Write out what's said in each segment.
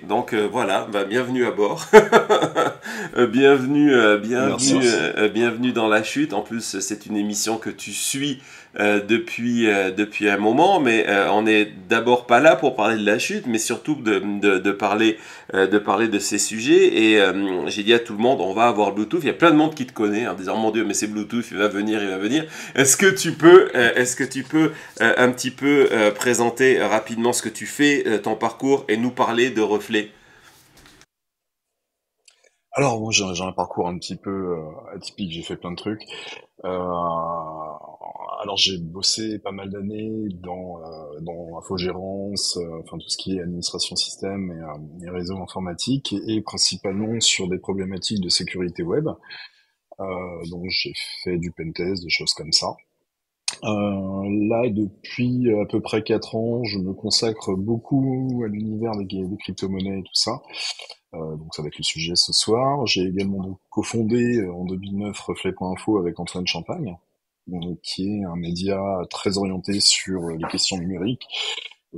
Donc voilà, bienvenue à bord. Bienvenue, Merci. bienvenue dans La Chute. En plus, c'est une émission que tu suis depuis un moment, mais on n'est d'abord pas là pour parler de La Chute, mais surtout de parler de ces sujets. Et j'ai dit à tout le monde, on va avoir Bluetooth. Il y a plein de monde qui te connaît en disant, mon Dieu, mais c'est Bluetooth, il va venir, il va venir. Est-ce que tu peux un petit peu présenter rapidement ce que tu fais, ton parcours, et nous parler de Reflet? Alors, moi, j'ai un parcours un petit peu atypique, j'ai fait plein de trucs. Alors, j'ai bossé pas mal d'années dans l'infogérance, enfin tout ce qui est administration système et réseau informatique, et principalement sur des problématiques de sécurité web. Donc, j'ai fait du pentest, des choses comme ça. Là, depuis à peu près 4 ans, je me consacre beaucoup à l'univers des crypto-monnaies et tout ça. Donc ça va être le sujet ce soir. J'ai également donc cofondé en 2009 Reflet.info avec Antoine Champagne, qui est un média très orienté sur les questions numériques.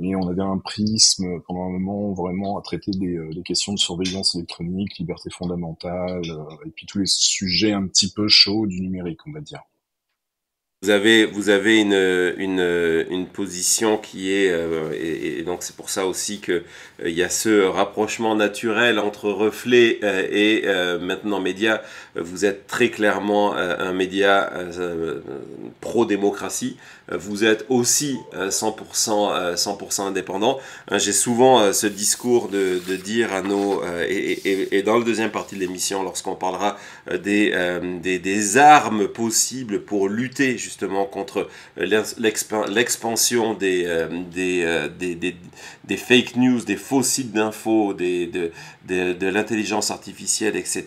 Et on avait un prisme pendant un moment vraiment à traiter des questions de surveillance électronique, liberté fondamentale, et puis tous les sujets un petit peu chauds du numérique, on va dire. Vous avez une position qui est, et donc c'est pour ça aussi que il y a ce rapprochement naturel entre Reflet et maintenant Média. Vous êtes très clairement un média pro-démocratie. Vous êtes aussi 100%, 100% indépendant. J'ai souvent ce discours de dire à nos... et dans le deuxième partie de l'émission, lorsqu'on parlera des armes possibles pour lutter justement contre l'expansion des fake news, des faux sites d'infos, de l'intelligence artificielle, etc.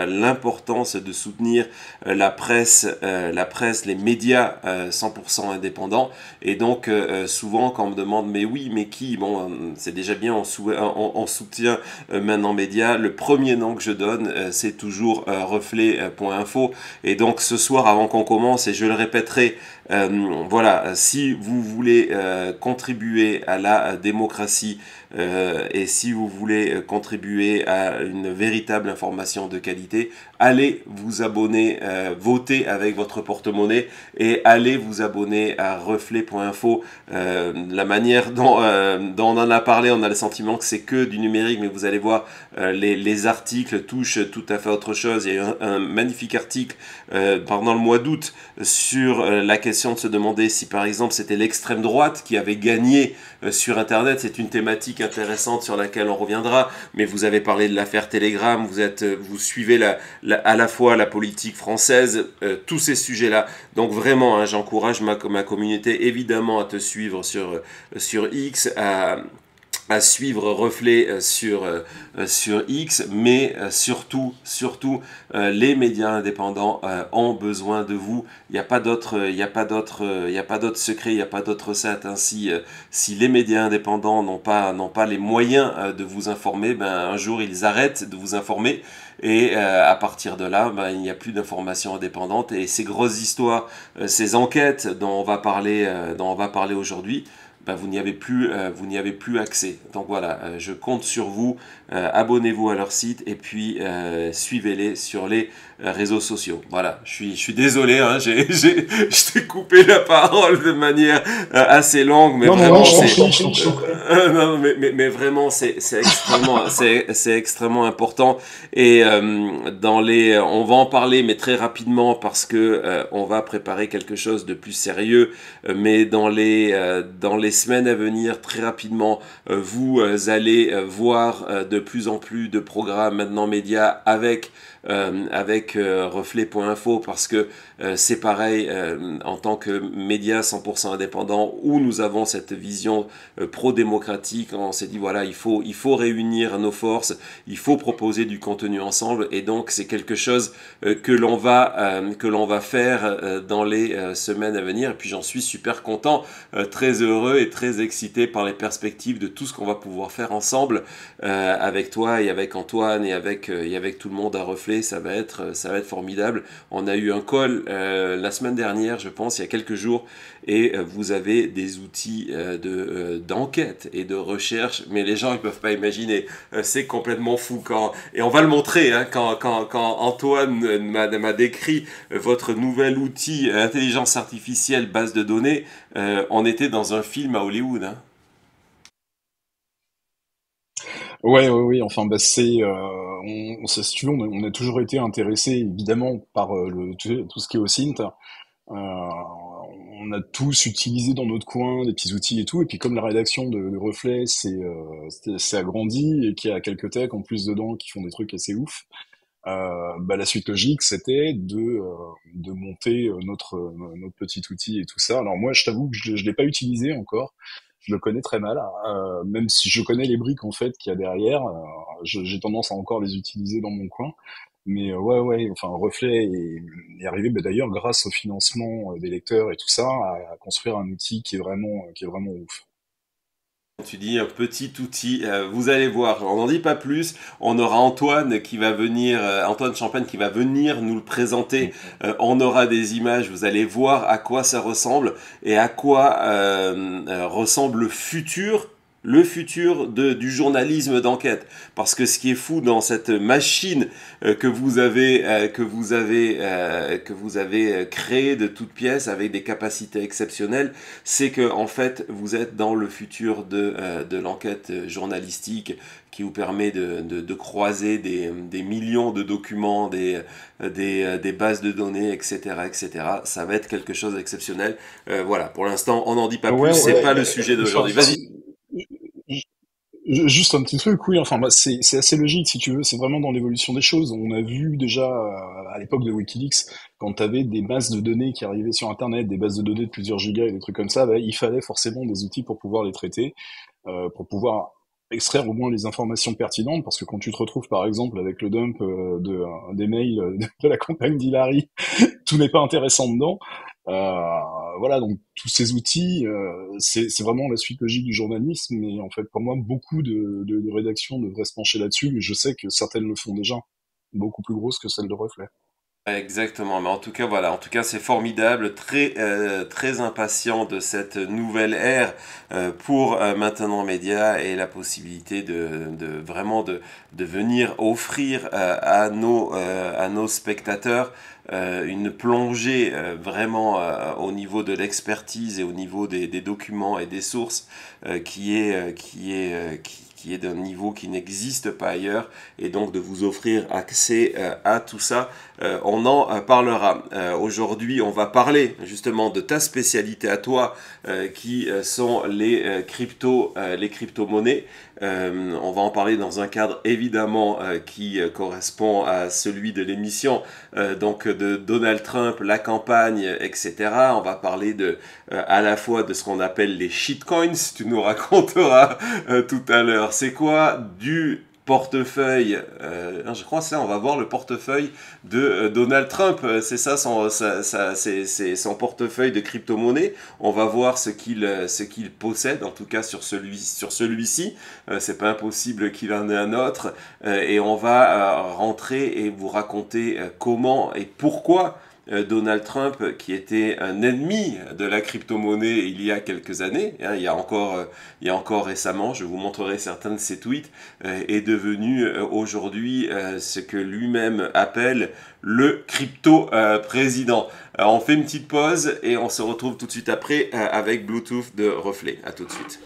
L'importance de soutenir la presse, les médias 100% indépendants. Et donc souvent quand on me demande mais oui, mais qui? Bon, c'est déjà bien, on soutient maintenant médias. Le premier nom que je donne, c'est toujours reflet.info. Et donc ce soir, avant qu'on commence, et je le répéterai, voilà, si vous voulez contribuer à la démocratie et si vous voulez contribuer à une véritable information de qualité, allez vous abonner, votez avec votre porte-monnaie et allez vous abonner à reflet.info. La manière dont on en a parlé, on a le sentiment que c'est que du numérique, mais vous allez voir, les articles touchent tout à fait autre chose. Il y a eu un magnifique article pendant le mois d'août sur la question de se demander si par exemple c'était l'extrême droite qui avait gagné sur Internet. C'est une thématique intéressante sur laquelle on reviendra, mais vous avez parlé de l'affaire Telegram, vous suivez à la fois la politique française, tous ces sujets-là. Donc vraiment, hein, j'encourage ma communauté évidemment à te suivre sur X, à suivre Reflet sur X, mais surtout, les médias indépendants ont besoin de vous. Il n'y a pas d'autre, il y a pas d'autre, il y a pas d'autre secret, il n'y a pas d'autre recette. Hein. Si les médias indépendants n'ont pas les moyens de vous informer, ben un jour ils arrêtent de vous informer. Et à partir de là, ben, il n'y a plus d'informations indépendantes. Et ces grosses histoires, ces enquêtes dont on va parler aujourd'hui, ben, vous n'y avez plus accès. Donc voilà, je compte sur vous. Abonnez-vous à leur site et puis suivez-les sur les réseaux sociaux. Voilà, je suis désolé, hein, je t'ai coupé la parole de manière assez longue, mais Non, non, non, vraiment je t'en c'est prie, je t'en prie. non, mais vraiment c'est extrêmement important. Et on va en parler, mais très rapidement parce que on va préparer quelque chose de plus sérieux. Mais dans les semaines à venir, très rapidement, vous allez voir de plus en plus de programmes maintenant médias avec reflet.info parce que c'est pareil en tant que média 100% indépendant où nous avons cette vision pro-démocratique. On s'est dit voilà, il faut réunir nos forces, il faut proposer du contenu ensemble et donc c'est quelque chose que l'on va faire dans les semaines à venir. Et puis j'en suis super content, très heureux et très excité par les perspectives de tout ce qu'on va pouvoir faire ensemble avec toi et avec Antoine et avec tout le monde à Reflet Reflet, ça va être formidable. On a eu un call la semaine dernière, je pense, il y a quelques jours, et vous avez des outils d'enquête et de recherche, mais les gens ils peuvent pas imaginer. C'est complètement fou et on va le montrer hein, quand Antoine m'a décrit votre nouvel outil intelligence artificielle base de données. On était dans un film à Hollywood. Hein. Ouais, ouais, oui, enfin, bah, si tu veux, on a toujours été intéressé, évidemment, par tout ce qui est OSINT. On a tous utilisé dans notre coin des petits outils et tout, et puis comme la rédaction de Reflet s'est agrandie et qu'il y a quelques techs en plus dedans qui font des trucs assez ouf, bah, la suite logique c'était de monter notre petit outil et tout ça. Alors moi, je t'avoue que je l'ai pas utilisé encore. Je le connais très mal, même si je connais les briques en fait qu'il y a derrière. J'ai tendance à encore les utiliser dans mon coin. Mais ouais, ouais, enfin, Reflet est arrivé, bah, d'ailleurs, grâce au financement des lecteurs et tout ça, à construire un outil qui est vraiment ouf. Tu dis un petit outil, vous allez voir, on n'en dit pas plus, on aura Antoine qui va venir, Antoine Champagne qui va venir nous le présenter, on aura des images, vous allez voir à quoi ça ressemble et à quoi ressemble le futur du journalisme d'enquête. Parce que ce qui est fou dans cette machine que vous avez créée de toutes pièces avec des capacités exceptionnelles, c'est que en fait vous êtes dans le futur de l'enquête journalistique qui vous permet de croiser des millions de documents, des bases de données, etc., etc. Ça va être quelque chose d'exceptionnel. Voilà, pour l'instant, on n'en dit pas plus, Ouais, c'est ouais, pas le sujet d'aujourd'hui. Vas-y. juste un petit truc, oui, enfin, bah, c'est assez logique si tu veux, c'est vraiment dans l'évolution des choses. On a vu déjà à l'époque de Wikileaks, quand tu avais des bases de données qui arrivaient sur Internet, des bases de données de plusieurs gigas et des trucs comme ça, bah, il fallait forcément des outils pour pouvoir les traiter, pour pouvoir extraire au moins les informations pertinentes, parce que quand tu te retrouves par exemple avec le dump des mails de la campagne d'Hillary, tout n'est pas intéressant dedans. Voilà, donc tous ces outils, c'est vraiment la suite logique du journalisme. Et en fait, pour moi, beaucoup de rédactions devraient se pencher là-dessus. Mais je sais que certaines le font déjà, beaucoup plus grosses que celles de Reflet. Exactement, mais en tout cas voilà, en tout cas c'est formidable, très impatient de cette nouvelle ère pour Maintenant Média et la possibilité de vraiment de venir offrir à nos spectateurs une plongée vraiment au niveau de l'expertise et au niveau des documents et des sources qui est d'un niveau qui n'existe pas ailleurs et donc de vous offrir accès à tout ça. On en parlera. Aujourd'hui, on va parler justement de ta spécialité à toi qui sont les crypto-monnaies. On va en parler dans un cadre évidemment qui correspond à celui de l'émission, donc de Donald Trump, la campagne, etc. On va parler à la fois de ce qu'on appelle les shitcoins, tu nous raconteras tout à l'heure. C'est quoi du portefeuille, je crois que ça, on va voir le portefeuille de Donald Trump, c'est ça, c'est son portefeuille de crypto-monnaie. On va voir ce qu'il possède, en tout cas sur celui-ci. C'est pas impossible qu'il en ait un autre. Et on va rentrer et vous raconter comment et pourquoi Donald Trump, qui était un ennemi de la crypto-monnaie il y a quelques années, hein, il y a encore récemment, je vous montrerai certains de ses tweets, est devenu aujourd'hui ce que lui-même appelle le crypto-président. On fait une petite pause et on se retrouve tout de suite après avec Bluetooth de Reflet. À tout de suite.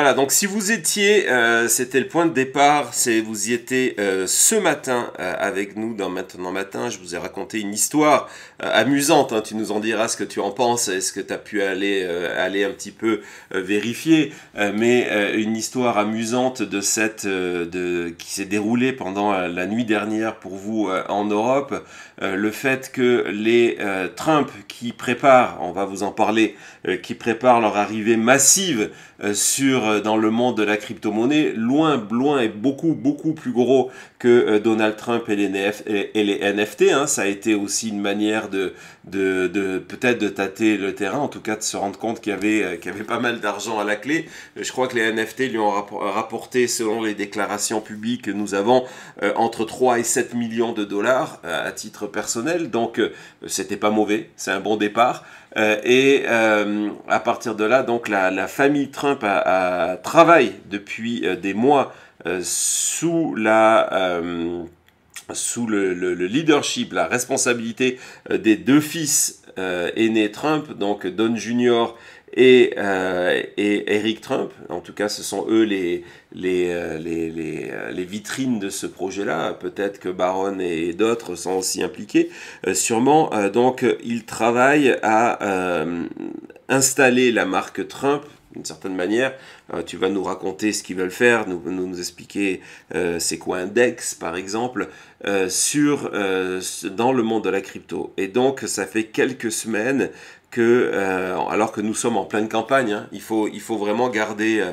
Voilà, donc si vous étiez, c'était le point de départ, vous y étiez ce matin avec nous dans Maintenant Matin, je vous ai raconté une histoire amusante, hein, tu nous en diras ce que tu en penses, est-ce que tu as pu aller un petit peu vérifier, mais une histoire amusante qui s'est déroulée pendant la nuit dernière pour vous en Europe, le fait que les Trump qui préparent, on va vous en parler, qui préparent leur arrivée massive dans le monde de la crypto-monnaie, loin et beaucoup plus gros que Donald Trump et les NFT. Hein. Ça a été aussi une manière de peut-être de tâter le terrain, en tout cas de se rendre compte qu'il y avait pas mal d'argent à la clé. Je crois que les NFT lui ont rapporté, selon les déclarations publiques que nous avons, entre 3 et 7 millions de dollars à titre personnel. Donc c'était pas mauvais, c'est un bon départ. À partir de là, donc la famille Trump travaille depuis des mois sous le leadership, la responsabilité des deux fils aînés Trump, donc Don Jr. et Eric Trump. En tout cas, ce sont eux les vitrines de ce projet-là. Peut-être que Barron et d'autres sont aussi impliqués. Sûrement, donc, ils travaillent à installer la marque Trump d'une certaine manière. Tu vas nous raconter ce qu'ils veulent faire, nous expliquer c'est quoi un DEX par exemple, dans le monde de la crypto. Et donc ça fait quelques semaines que, alors que nous sommes en pleine campagne, hein, il faut vraiment garder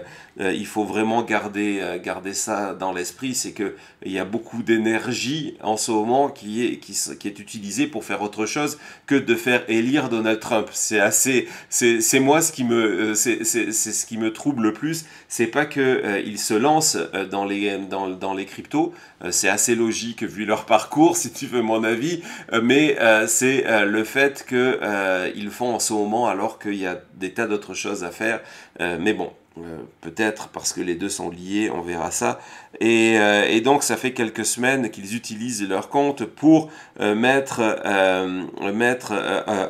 ça dans l'esprit, c'est que il y a beaucoup d'énergie en ce moment qui est utilisée pour faire autre chose que de faire élire Donald Trump. C'est moi ce qui me trouble le plus. C'est pas que il se lance dans les cryptos, c'est assez logique vu leur parcours, si tu veux mon avis, mais c'est le fait que ils font en ce moment alors qu'il y a des tas d'autres choses à faire. Mais bon. Peut-être parce que les deux sont liés, on verra ça. Et donc ça fait quelques semaines qu'ils utilisent leur compte pour mettre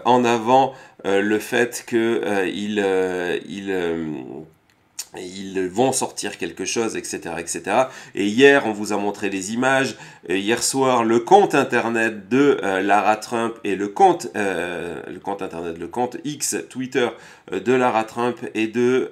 en avant le fait qu'ils ils vont sortir quelque chose, etc., etc. Et hier, on vous a montré les images. Hier soir, le compte internet de Lara Trump et le compte X, Twitter de Lara Trump et de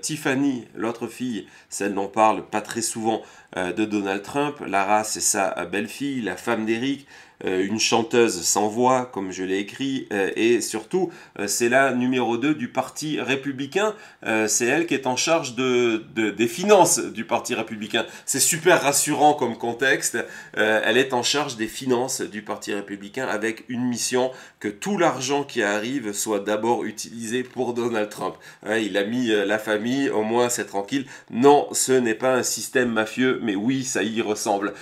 Tiffany, l'autre fille, celle dont on parle pas très souvent de Donald Trump. Lara, c'est sa belle-fille, la femme d'Eric. Une chanteuse sans voix, comme je l'ai écrit, et surtout, c'est la numéro 2 du Parti républicain. C'est elle qui est en charge des finances du Parti républicain. C'est super rassurant comme contexte. Elle est en charge des finances du Parti républicain avec une mission que tout l'argent qui arrive soit d'abord utilisé pour Donald Trump. Il a mis la famille, au moins c'est tranquille. Non, ce n'est pas un système mafieux, mais oui, ça y ressemble.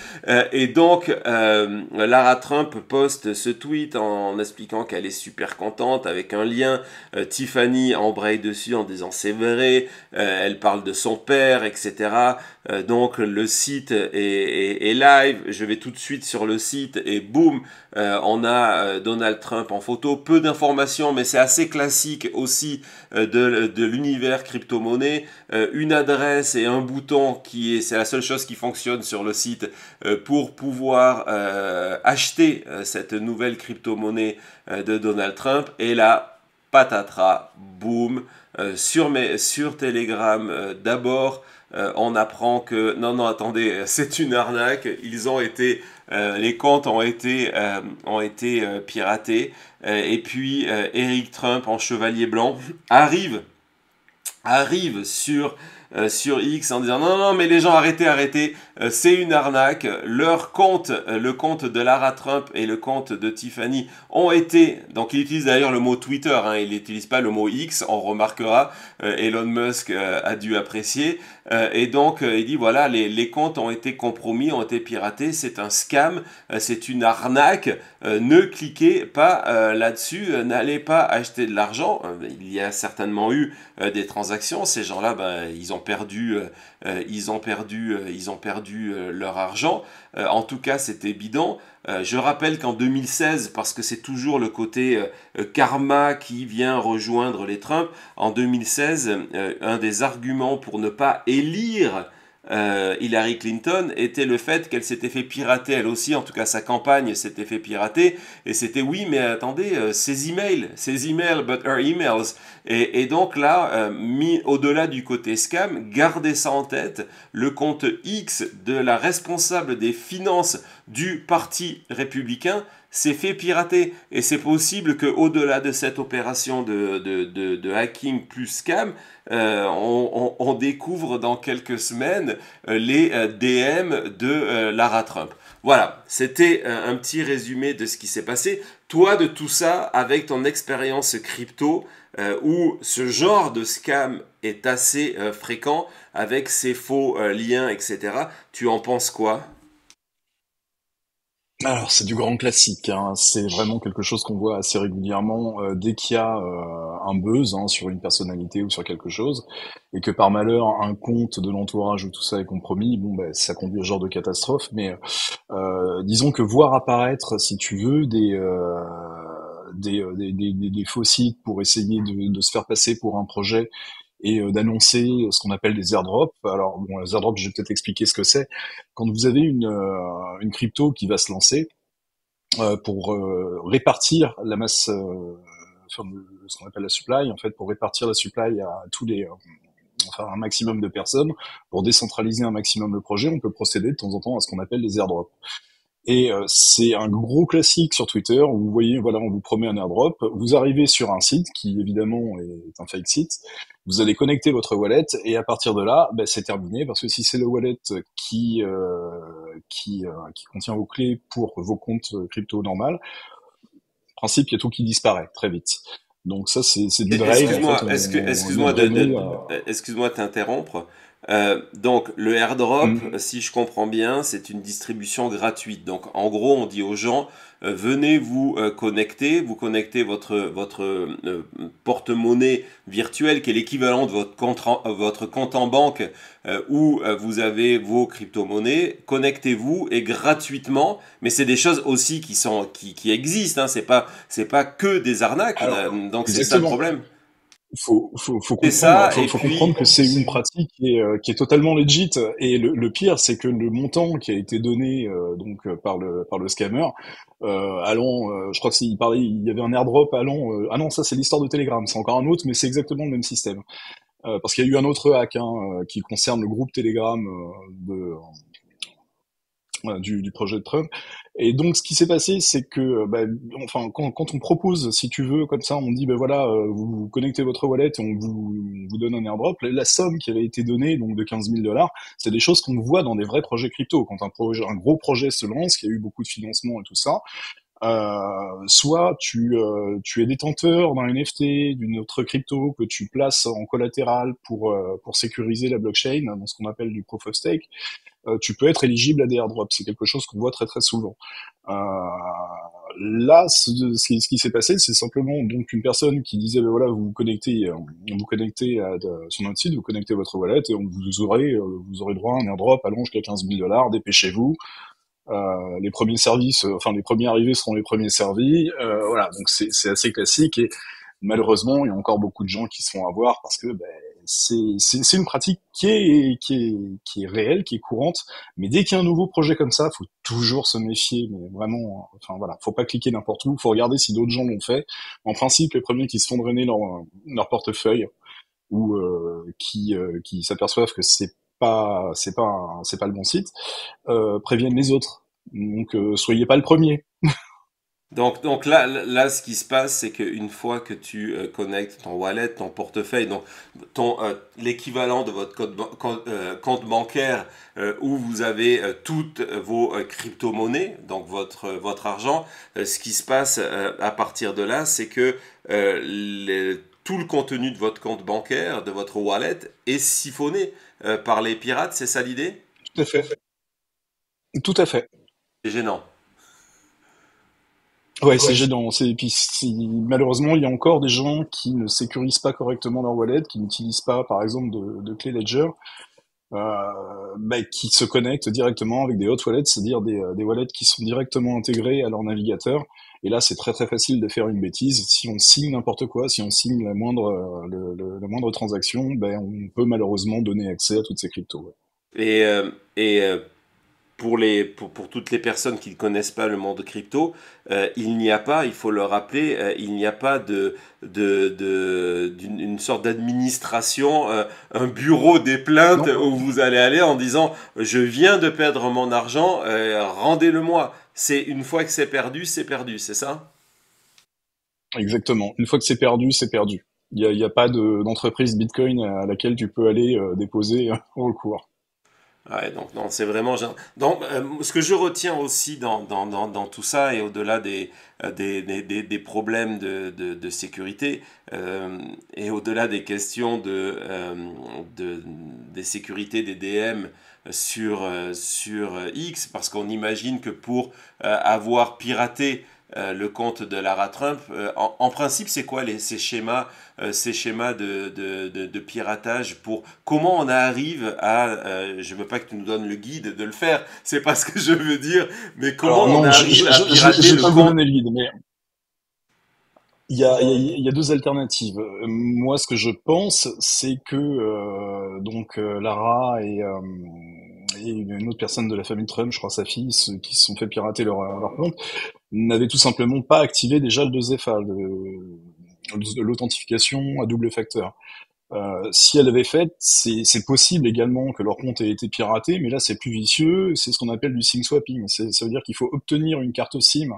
Et donc, Lara Trump poste ce tweet en expliquant qu'elle est super contente avec un lien. Tiffany embraye dessus en disant c'est vrai. Elle parle de son père, etc. Donc le site est live. Je vais tout de suite sur le site et boum, on a Donald Trump en photo. Peu d'informations, mais c'est assez classique aussi de l'univers crypto-monnaie. Une adresse et un bouton c'est la seule chose qui fonctionne sur le site pour pouvoir acheter cette nouvelle crypto-monnaie de Donald Trump. Et là, patatras, boum, sur Telegram d'abord, on apprend que non, attendez, c'est une arnaque. Les comptes ont été piratés. Et puis Eric Trump en chevalier blanc arrive sur X en disant non, mais les gens arrêtez, c'est une arnaque. Leur compte, le compte de Lara Trump et le compte de Tiffany ont été, donc il utilise d'ailleurs le mot Twitter, hein, il n'utilise pas le mot X, on remarquera, Elon Musk a dû apprécier, et donc il dit voilà, les comptes ont été compromis, ont été piratés, c'est un scam, c'est une arnaque, ne cliquez pas là-dessus, n'allez pas acheter de l'argent. Il y a certainement eu des transactions, ces gens-là, ils ont ils ont perdu leur argent. En tout cas, c'était bidon. Je rappelle qu'en 2016, parce que c'est toujours le côté karma qui vient rejoindre les Trump, en 2016, un des arguments pour ne pas élire Hillary Clinton était le fait qu'elle s'était fait pirater elle aussi, en tout cas sa campagne s'était fait pirater, et c'était oui mais attendez, ses emails, but her emails, et donc là, mis au-delà du côté scam, gardez ça en tête, le compte X de la responsable des finances du parti républicain s'est fait pirater. Et c'est possible qu'au-delà de cette opération de hacking plus scam, on découvre dans quelques semaines les DM de Lara Trump. Voilà, c'était un petit résumé de ce qui s'est passé. Toi, de tout ça, avec ton expérience crypto, où ce genre de scam est assez fréquent, avec ces faux liens, etc., tu en penses quoi? Alors, c'est du grand classique, hein. C'est vraiment quelque chose qu'on voit assez régulièrement dès qu'il y a un buzz, hein, sur une personnalité ou sur quelque chose, et que par malheur un compte de l'entourage ou tout ça est compromis. Bon, ben, ça conduit au genre de catastrophe. Mais disons que voir apparaître, si tu veux, des faux sites pour essayer de se faire passer pour un projet et d'annoncer ce qu'on appelle des airdrops. Alors, bon, les airdrops, je vais peut-être expliquer ce que c'est. Quand vous avez une crypto qui va se lancer pour répartir la masse, enfin, ce qu'on appelle la supply, en fait, pour répartir la supply à tous les, enfin, un maximum de personnes, pour décentraliser un maximum le projet, on peut procéder de temps en temps à ce qu'on appelle les airdrops. Et c'est un gros classique sur Twitter où vous voyez, voilà, on vous promet un airdrop, vous arrivez sur un site qui évidemment est un fake site, vous allez connecter votre wallet et à partir de là, ben, c'est terminé parce que si c'est le wallet qui contient vos clés pour vos comptes crypto normal, en principe, il y a tout qui disparaît très vite. Donc ça, c'est du drain. En fait, Excuse-moi, nos données. excuse-moi de t'interrompre. Donc, le airdrop, Hmm. si je comprends bien, c'est une distribution gratuite. Donc, en gros, on dit aux gens, venez vous connecter, vous connectez votre porte-monnaie virtuel qui est l'équivalent de votre compte en banque où vous avez vos crypto-monnaies. Connectez-vous et gratuitement. Mais c'est des choses aussi qui existent. Hein, c'est pas que des arnaques. Alors, Donc c'est ça le exactement. problème. Faut C'est comprendre, ça. Et faut comprendre puis que c'est une pratique qui est totalement legit. Et le pire, c'est que le montant qui a été donné par le scammer, allant, je crois que s'il parlait, il y avait un airdrop allant. Ah non, ça c'est l'histoire de Telegram, c'est encore un autre, mais c'est exactement le même système. Parce qu'il y a eu un autre hack, hein, qui concerne le groupe Telegram du projet de Trump. Et donc, ce qui s'est passé, c'est que, enfin, quand on propose, si tu veux, comme ça, on dit, ben voilà, vous connectez votre wallet et vous donne un airdrop. La somme qui avait été donnée, donc de 15 000 $, c'est des choses qu'on voit dans des vrais projets crypto. Quand un gros projet se lance, qu'il y a eu beaucoup de financement et tout ça, soit tu es détenteur d'un NFT, d'une autre crypto que tu places en collatéral pour sécuriser la blockchain, dans ce qu'on appelle du proof of stake, tu peux être éligible à des airdrops. C'est quelque chose qu'on voit très très souvent. Euh, Là, ce qui s'est passé, c'est simplement donc une personne qui disait, ben voilà, vous connectez sur notre site, vous connectez votre wallet et vous aurez droit à un airdrop allant jusqu'à 15 000 $. Dépêchez-vous. Les premiers services, enfin les premiers arrivés seront les premiers servis. Voilà, donc c'est assez classique et malheureusement, il y a encore beaucoup de gens qui se font avoir parce que ben, c'est une pratique qui est réelle, qui est courante. Mais dès qu'il y a un nouveau projet comme ça, faut toujours se méfier. Mais vraiment, enfin voilà, faut pas cliquer n'importe où. Faut regarder si d'autres gens l'ont fait. En principe, les premiers qui se font drainer leur portefeuille ou qui s'aperçoivent que c'est pas le bon site, préviennent les autres. Donc soyez pas le premier. donc là, ce qui se passe, c'est qu'une fois que tu connectes ton wallet, ton portefeuille, donc l'équivalent de votre compte bancaire où vous avez toutes vos crypto-monnaies, donc votre argent, ce qui se passe à partir de là, c'est que tout le contenu de votre compte bancaire, de votre wallet, est siphonné par les pirates, c'est ça l'idée? Tout à fait. Tout à fait. C'est gênant. Ouais, c'est gênant. Et puis, malheureusement, il y a encore des gens qui ne sécurisent pas correctement leur wallet, qui n'utilisent pas, par exemple, de clé Ledger, qui se connectent directement avec des hot wallets, c'est-à-dire des wallets qui sont directement intégrés à leur navigateur. Et là, c'est très très facile de faire une bêtise. Si on signe n'importe quoi, si on signe la moindre transaction, on peut malheureusement donner accès à toutes ces cryptos. Ouais. Et pour toutes les personnes qui ne connaissent pas le monde crypto, il n'y a pas, il faut le rappeler, il n'y a pas une sorte d'administration, un bureau des plaintes Non, où vous allez aller en disant je viens de perdre mon argent, rendez-le-moi. C'est une fois que c'est perdu, c'est ça? exactement. Une fois que c'est perdu, c'est perdu. Il y a pas d'entreprise Bitcoin à laquelle tu peux aller déposer un recours. Ouais, donc non, c'est vraiment. Donc, ce que je retiens aussi dans tout ça, et au-delà des problèmes de sécurité, et au-delà des questions des sécurités des DM sur X, parce qu'on imagine que pour avoir piraté le compte de Lara Trump, en principe, c'est quoi ces schémas de piratage pour comment on arrive à, je veux pas que tu nous donnes le guide de le faire, c'est pas ce que je veux dire, mais comment Alors on non, arrive à pirater je vais le pas vous compte. donner le guide, mais il y a deux alternatives. Moi, ce que je pense, c'est que Lara et une autre personne de la famille Trump, je crois sa fille, ceux qui se sont fait pirater leur compte, n'avaient tout simplement pas activé déjà le 2FA, l'authentification à double facteur. Si elle l'avait fait, c'est possible également que leur compte ait été piraté, mais là c'est plus vicieux, c'est ce qu'on appelle du SIM swapping. Ça veut dire qu'il faut obtenir une carte SIM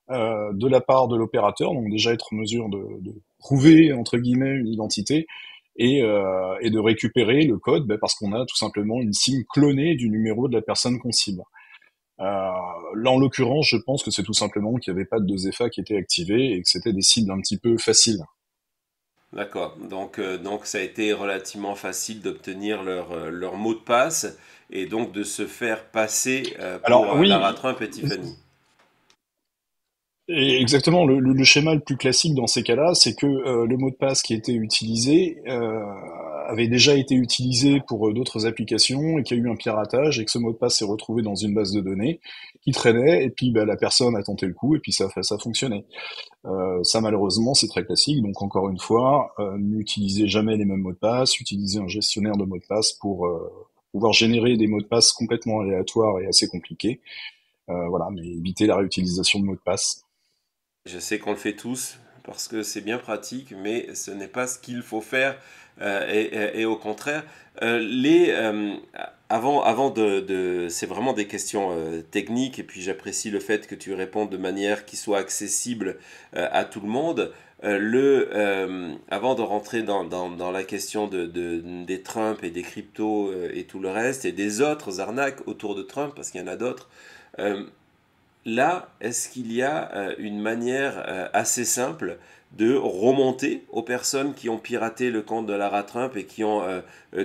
de la part de l'opérateur, donc déjà être en mesure de prouver entre guillemets une identité et de récupérer le code parce qu'on a tout simplement une SIM clonée du numéro de la personne qu'on cible. Là en l'occurrence, je pense que c'est tout simplement qu'il n'y avait pas de 2FA qui était activé et que c'était des cibles un petit peu faciles. D'accord, donc ça a été relativement facile d'obtenir leur mot de passe et donc de se faire passer pour Alors Lara oui, Trump et Tiffany. et exactement, le schéma le plus classique dans ces cas-là, c'est que le mot de passe qui était utilisé avait déjà été utilisé pour d'autres applications et qu'il y a eu un piratage et que ce mot de passe s'est retrouvé dans une base de données qui traînait et puis la personne a tenté le coup et puis ça a fonctionné. Ça malheureusement c'est très classique, donc encore une fois, n'utilisez jamais les mêmes mots de passe, utilisez un gestionnaire de mots de passe pour pouvoir générer des mots de passe complètement aléatoires et assez compliqués. Voilà, mais évitez la réutilisation de mots de passe. Je sais qu'on le fait tous parce que c'est bien pratique, mais ce n'est pas ce qu'il faut faire. Et au contraire, avant c'est vraiment des questions techniques, et puis j'apprécie le fait que tu répondes de manière qui soit accessible à tout le monde. Avant de rentrer dans la question des Trump et des cryptos et tout le reste, et des autres arnaques autour de Trump, parce qu'il y en a d'autres, euh, là, est-ce qu'il y a une manière assez simple de remonter aux personnes qui ont piraté le compte de Lara Trump et qui ont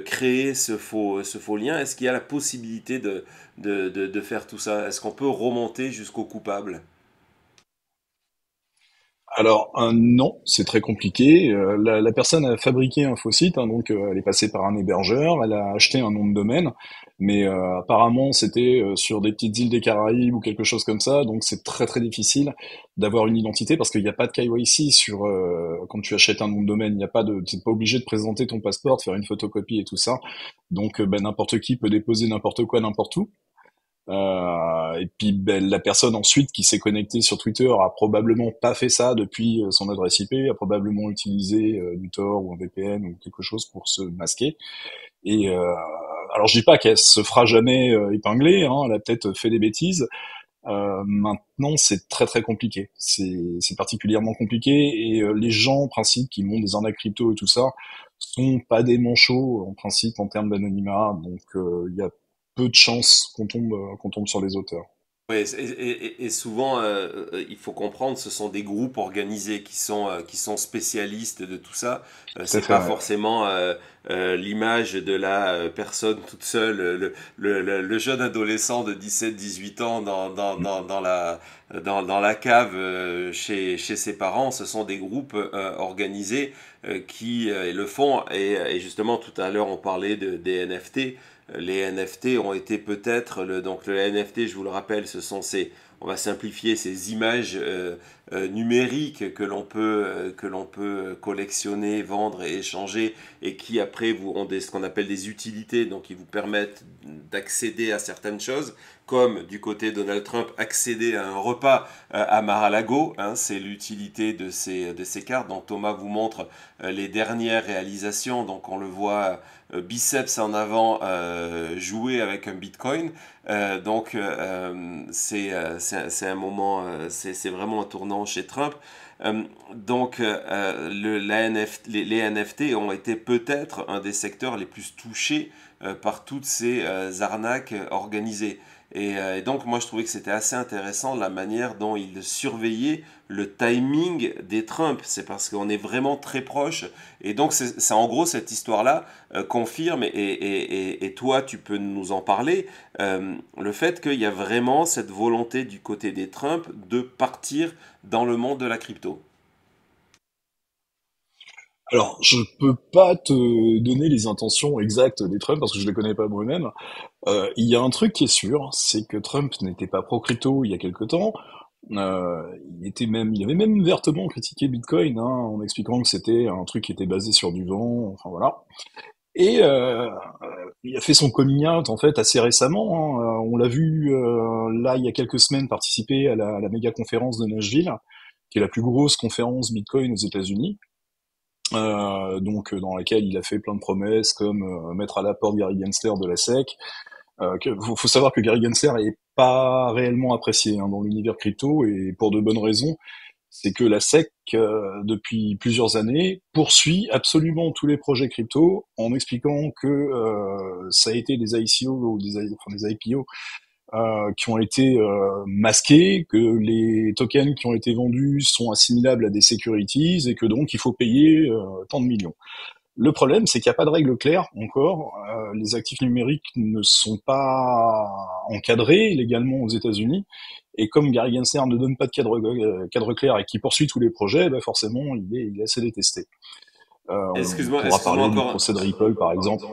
créé ce faux lien? Est-ce qu'il y a la possibilité de faire tout ça? Est-ce qu'on peut remonter jusqu'au coupable? Alors non, c'est très compliqué. La personne a fabriqué un faux site, hein, donc elle est passée par un hébergeur, elle a acheté un nom de domaine, mais apparemment c'était sur des petites îles des Caraïbes ou quelque chose comme ça, donc c'est très très difficile d'avoir une identité parce qu'il n'y a pas de KYC sur quand tu achètes un nom de domaine, il n'y a pas de, t'es pas obligé de présenter ton passeport, de faire une photocopie et tout ça, donc n'importe qui peut déposer n'importe quoi n'importe où. Et puis la personne ensuite qui s'est connectée sur Twitter a probablement pas fait ça depuis son adresse IP, a probablement utilisé du Tor ou un VPN ou quelque chose pour se masquer. Et alors je dis pas qu'elle se fera jamais épingler, hein, elle a peut-être fait des bêtises. Maintenant c'est très très compliqué, c'est particulièrement compliqué et les gens en principe qui montent des arnaques crypto et tout ça sont pas des manchots en principe en termes d'anonymat, donc il y a peu de chances qu'on tombe sur les auteurs. Ouais, et souvent, il faut comprendre, ce sont des groupes organisés qui sont spécialistes de tout ça. Tout à C'est fait, pas ouais. forcément l'image de la personne toute seule, le jeune adolescent de 17 18 ans dans la cave chez ses parents. Ce sont des groupes organisés qui le font. Et justement, tout à l'heure, on parlait des NFT. Les NFT ont été peut-être donc le NFT, je vous le rappelle, ce sont ces, on va simplifier, ces images numériques que l'on peut collectionner, vendre et échanger, et qui après vous ont ce qu'on appelle des utilités, donc qui vous permettent d'accéder à certaines choses, comme du côté de Donald Trump, accéder à un repas à Mar-a-Lago, hein, c'est l'utilité de ces cartes. Donc Thomas vous montre les dernières réalisations, donc on le voit biceps en avant jouer avec un bitcoin. C'est un moment, c'est vraiment un tournant chez Trump. Les NFT ont été peut-être un des secteurs les plus touchés par toutes ces arnaques organisées. Et donc moi je trouvais que c'était assez intéressant la manière dont il surveillait le timing des Trump. C'est parce qu'on est vraiment très proche. Et donc c'est en gros cette histoire-là confirme, et toi tu peux nous en parler, le fait qu'il y a vraiment cette volonté du côté des Trump de partir dans le monde de la crypto. Alors, je peux pas te donner les intentions exactes des Trump parce que je les connais pas moi-même. Il y a un truc qui est sûr, c'est que Trump n'était pas pro-crypto il y a quelque temps. Il avait même vertement critiqué Bitcoin, hein, en expliquant que c'était un truc qui était basé sur du vent. Enfin voilà. Et il a fait son coming out en fait assez récemment, hein. On l'a vu là il y a quelques semaines participer à la méga conférence de Nashville, qui est la plus grosse conférence Bitcoin aux États-Unis. Dans laquelle il a fait plein de promesses comme mettre à la porte Gary Gensler de la SEC. Faut savoir que Gary Gensler est pas réellement apprécié, hein, dans l'univers crypto, et pour de bonnes raisons. C'est que la SEC, depuis plusieurs années, poursuit absolument tous les projets crypto en expliquant que ça a été des ICO ou des IPO qui ont été masqués, que les tokens qui ont été vendus sont assimilables à des securities et que donc il faut payer tant de millions. Le problème, c'est qu'il n'y a pas de règles claires encore. Les actifs numériques ne sont pas encadrés légalement aux États-Unis. Et comme Gary Gensler ne donne pas de cadre clair et qui poursuit tous les projets, bah forcément, il est assez détesté. On pourra Excuse-moi parler du encore, procès de Ripple, par exemple.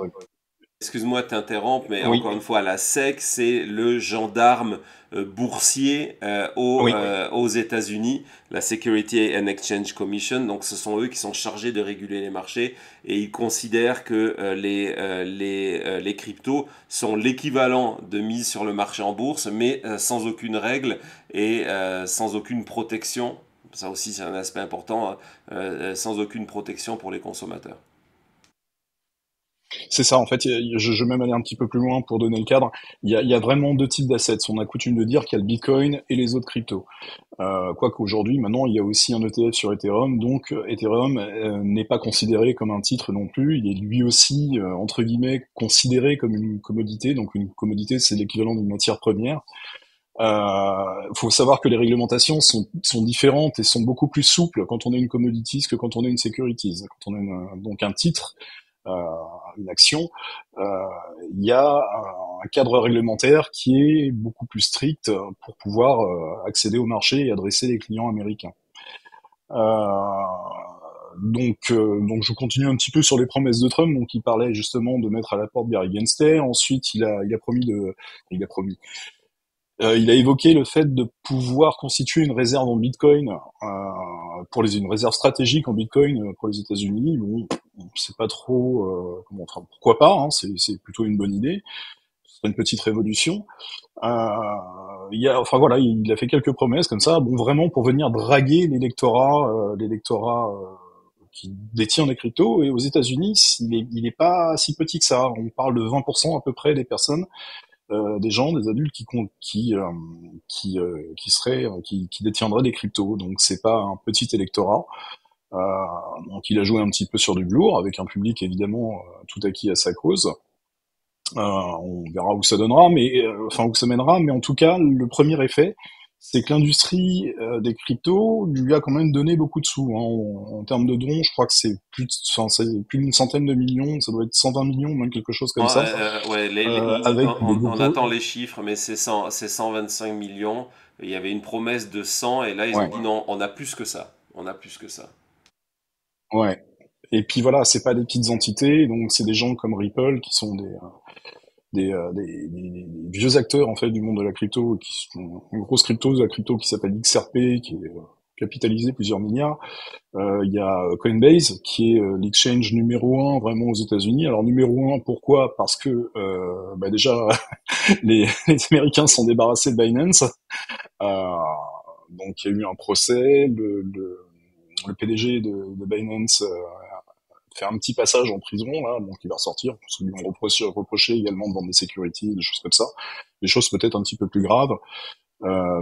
excuse-moi de t'interrompre, mais Oui, encore une fois, la SEC, c'est le gendarme boursier oui, aux États-Unis, la Security and Exchange Commission. Donc, ce sont eux qui sont chargés de réguler les marchés, et ils considèrent que les cryptos sont l'équivalent de mise sur le marché en bourse, mais sans aucune règle et sans aucune protection. Ça aussi, c'est un aspect important, hein, sans aucune protection pour les consommateurs. c'est ça. En fait, je vais même aller un petit peu plus loin pour donner le cadre. Il y a vraiment deux types d'assets. On a coutume de dire qu'il y a le Bitcoin et les autres cryptos. Quoique aujourd'hui, maintenant, il y a aussi un ETF sur Ethereum, donc Ethereum n'est pas considéré comme un titre non plus. Il est lui aussi, entre guillemets, considéré comme une commodité. Donc une commodité, c'est l'équivalent d'une matière première. Faut savoir que les réglementations sont différentes et sont beaucoup plus souples quand on est une commodities que quand on est une securities. Quand on est donc un titre, euh, une action, euh, il y a un cadre réglementaire qui est beaucoup plus strict pour pouvoir accéder au marché et adresser les clients américains. Donc je continue un petit peu sur les promesses de Trump. Donc il parlait justement de mettre à la porte Gary Gensler. Ensuite il a promis. Il a évoqué le fait de pouvoir constituer une réserve en Bitcoin une réserve stratégique en Bitcoin pour les États-Unis. Bon, on sait pas trop enfin, pourquoi pas. Hein, c'est plutôt une bonne idée. Ce serait une petite révolution. Enfin voilà, il a fait quelques promesses comme ça. Bon, vraiment pour venir draguer l'électorat qui détient les cryptos. Et aux États-Unis, il est pas si petit que ça. On parle de 20% à peu près des personnes des gens, des adultes qui détiendraient des cryptos. Donc c'est pas un petit électorat. Euh, donc il a joué un petit peu sur du velours avec un public évidemment tout acquis à sa cause. On verra où ça donnera, mais enfin où ça mènera. Mais en tout cas, le premier effet, c'est que l'industrie des cryptos lui a quand même donné beaucoup de sous. Hein. En termes de dons, je crois que enfin, c'est plus d'une centaine de millions, ça doit être 120 millions, même quelque chose comme ça, Ouais, avec des on dépôts. attend les chiffres, mais c'est 125 millions. Il y avait une promesse de 100, et là, ils ont Ouais, dit non, on a plus que ça. On a plus que ça. ouais. Et puis voilà, c'est pas des petites entités, donc c'est des gens comme Ripple qui sont des vieux acteurs en fait du monde de la crypto, qui sont une grosse crypto, de la crypto qui s'appelle XRP, qui est capitalisée plusieurs milliards. Il y a Coinbase qui est l'exchange numéro un vraiment aux États-Unis. Alors numéro un, pourquoi? Parce que bah déjà les Américains se sont débarrassés de Binance. Euh, donc il y a eu un procès. Le PDG de Binance fait un petit passage en prison là, donc il va ressortir parce qu'ils lui ont reproché également de vendre des securities, des choses comme ça, des choses peut-être un petit peu plus graves.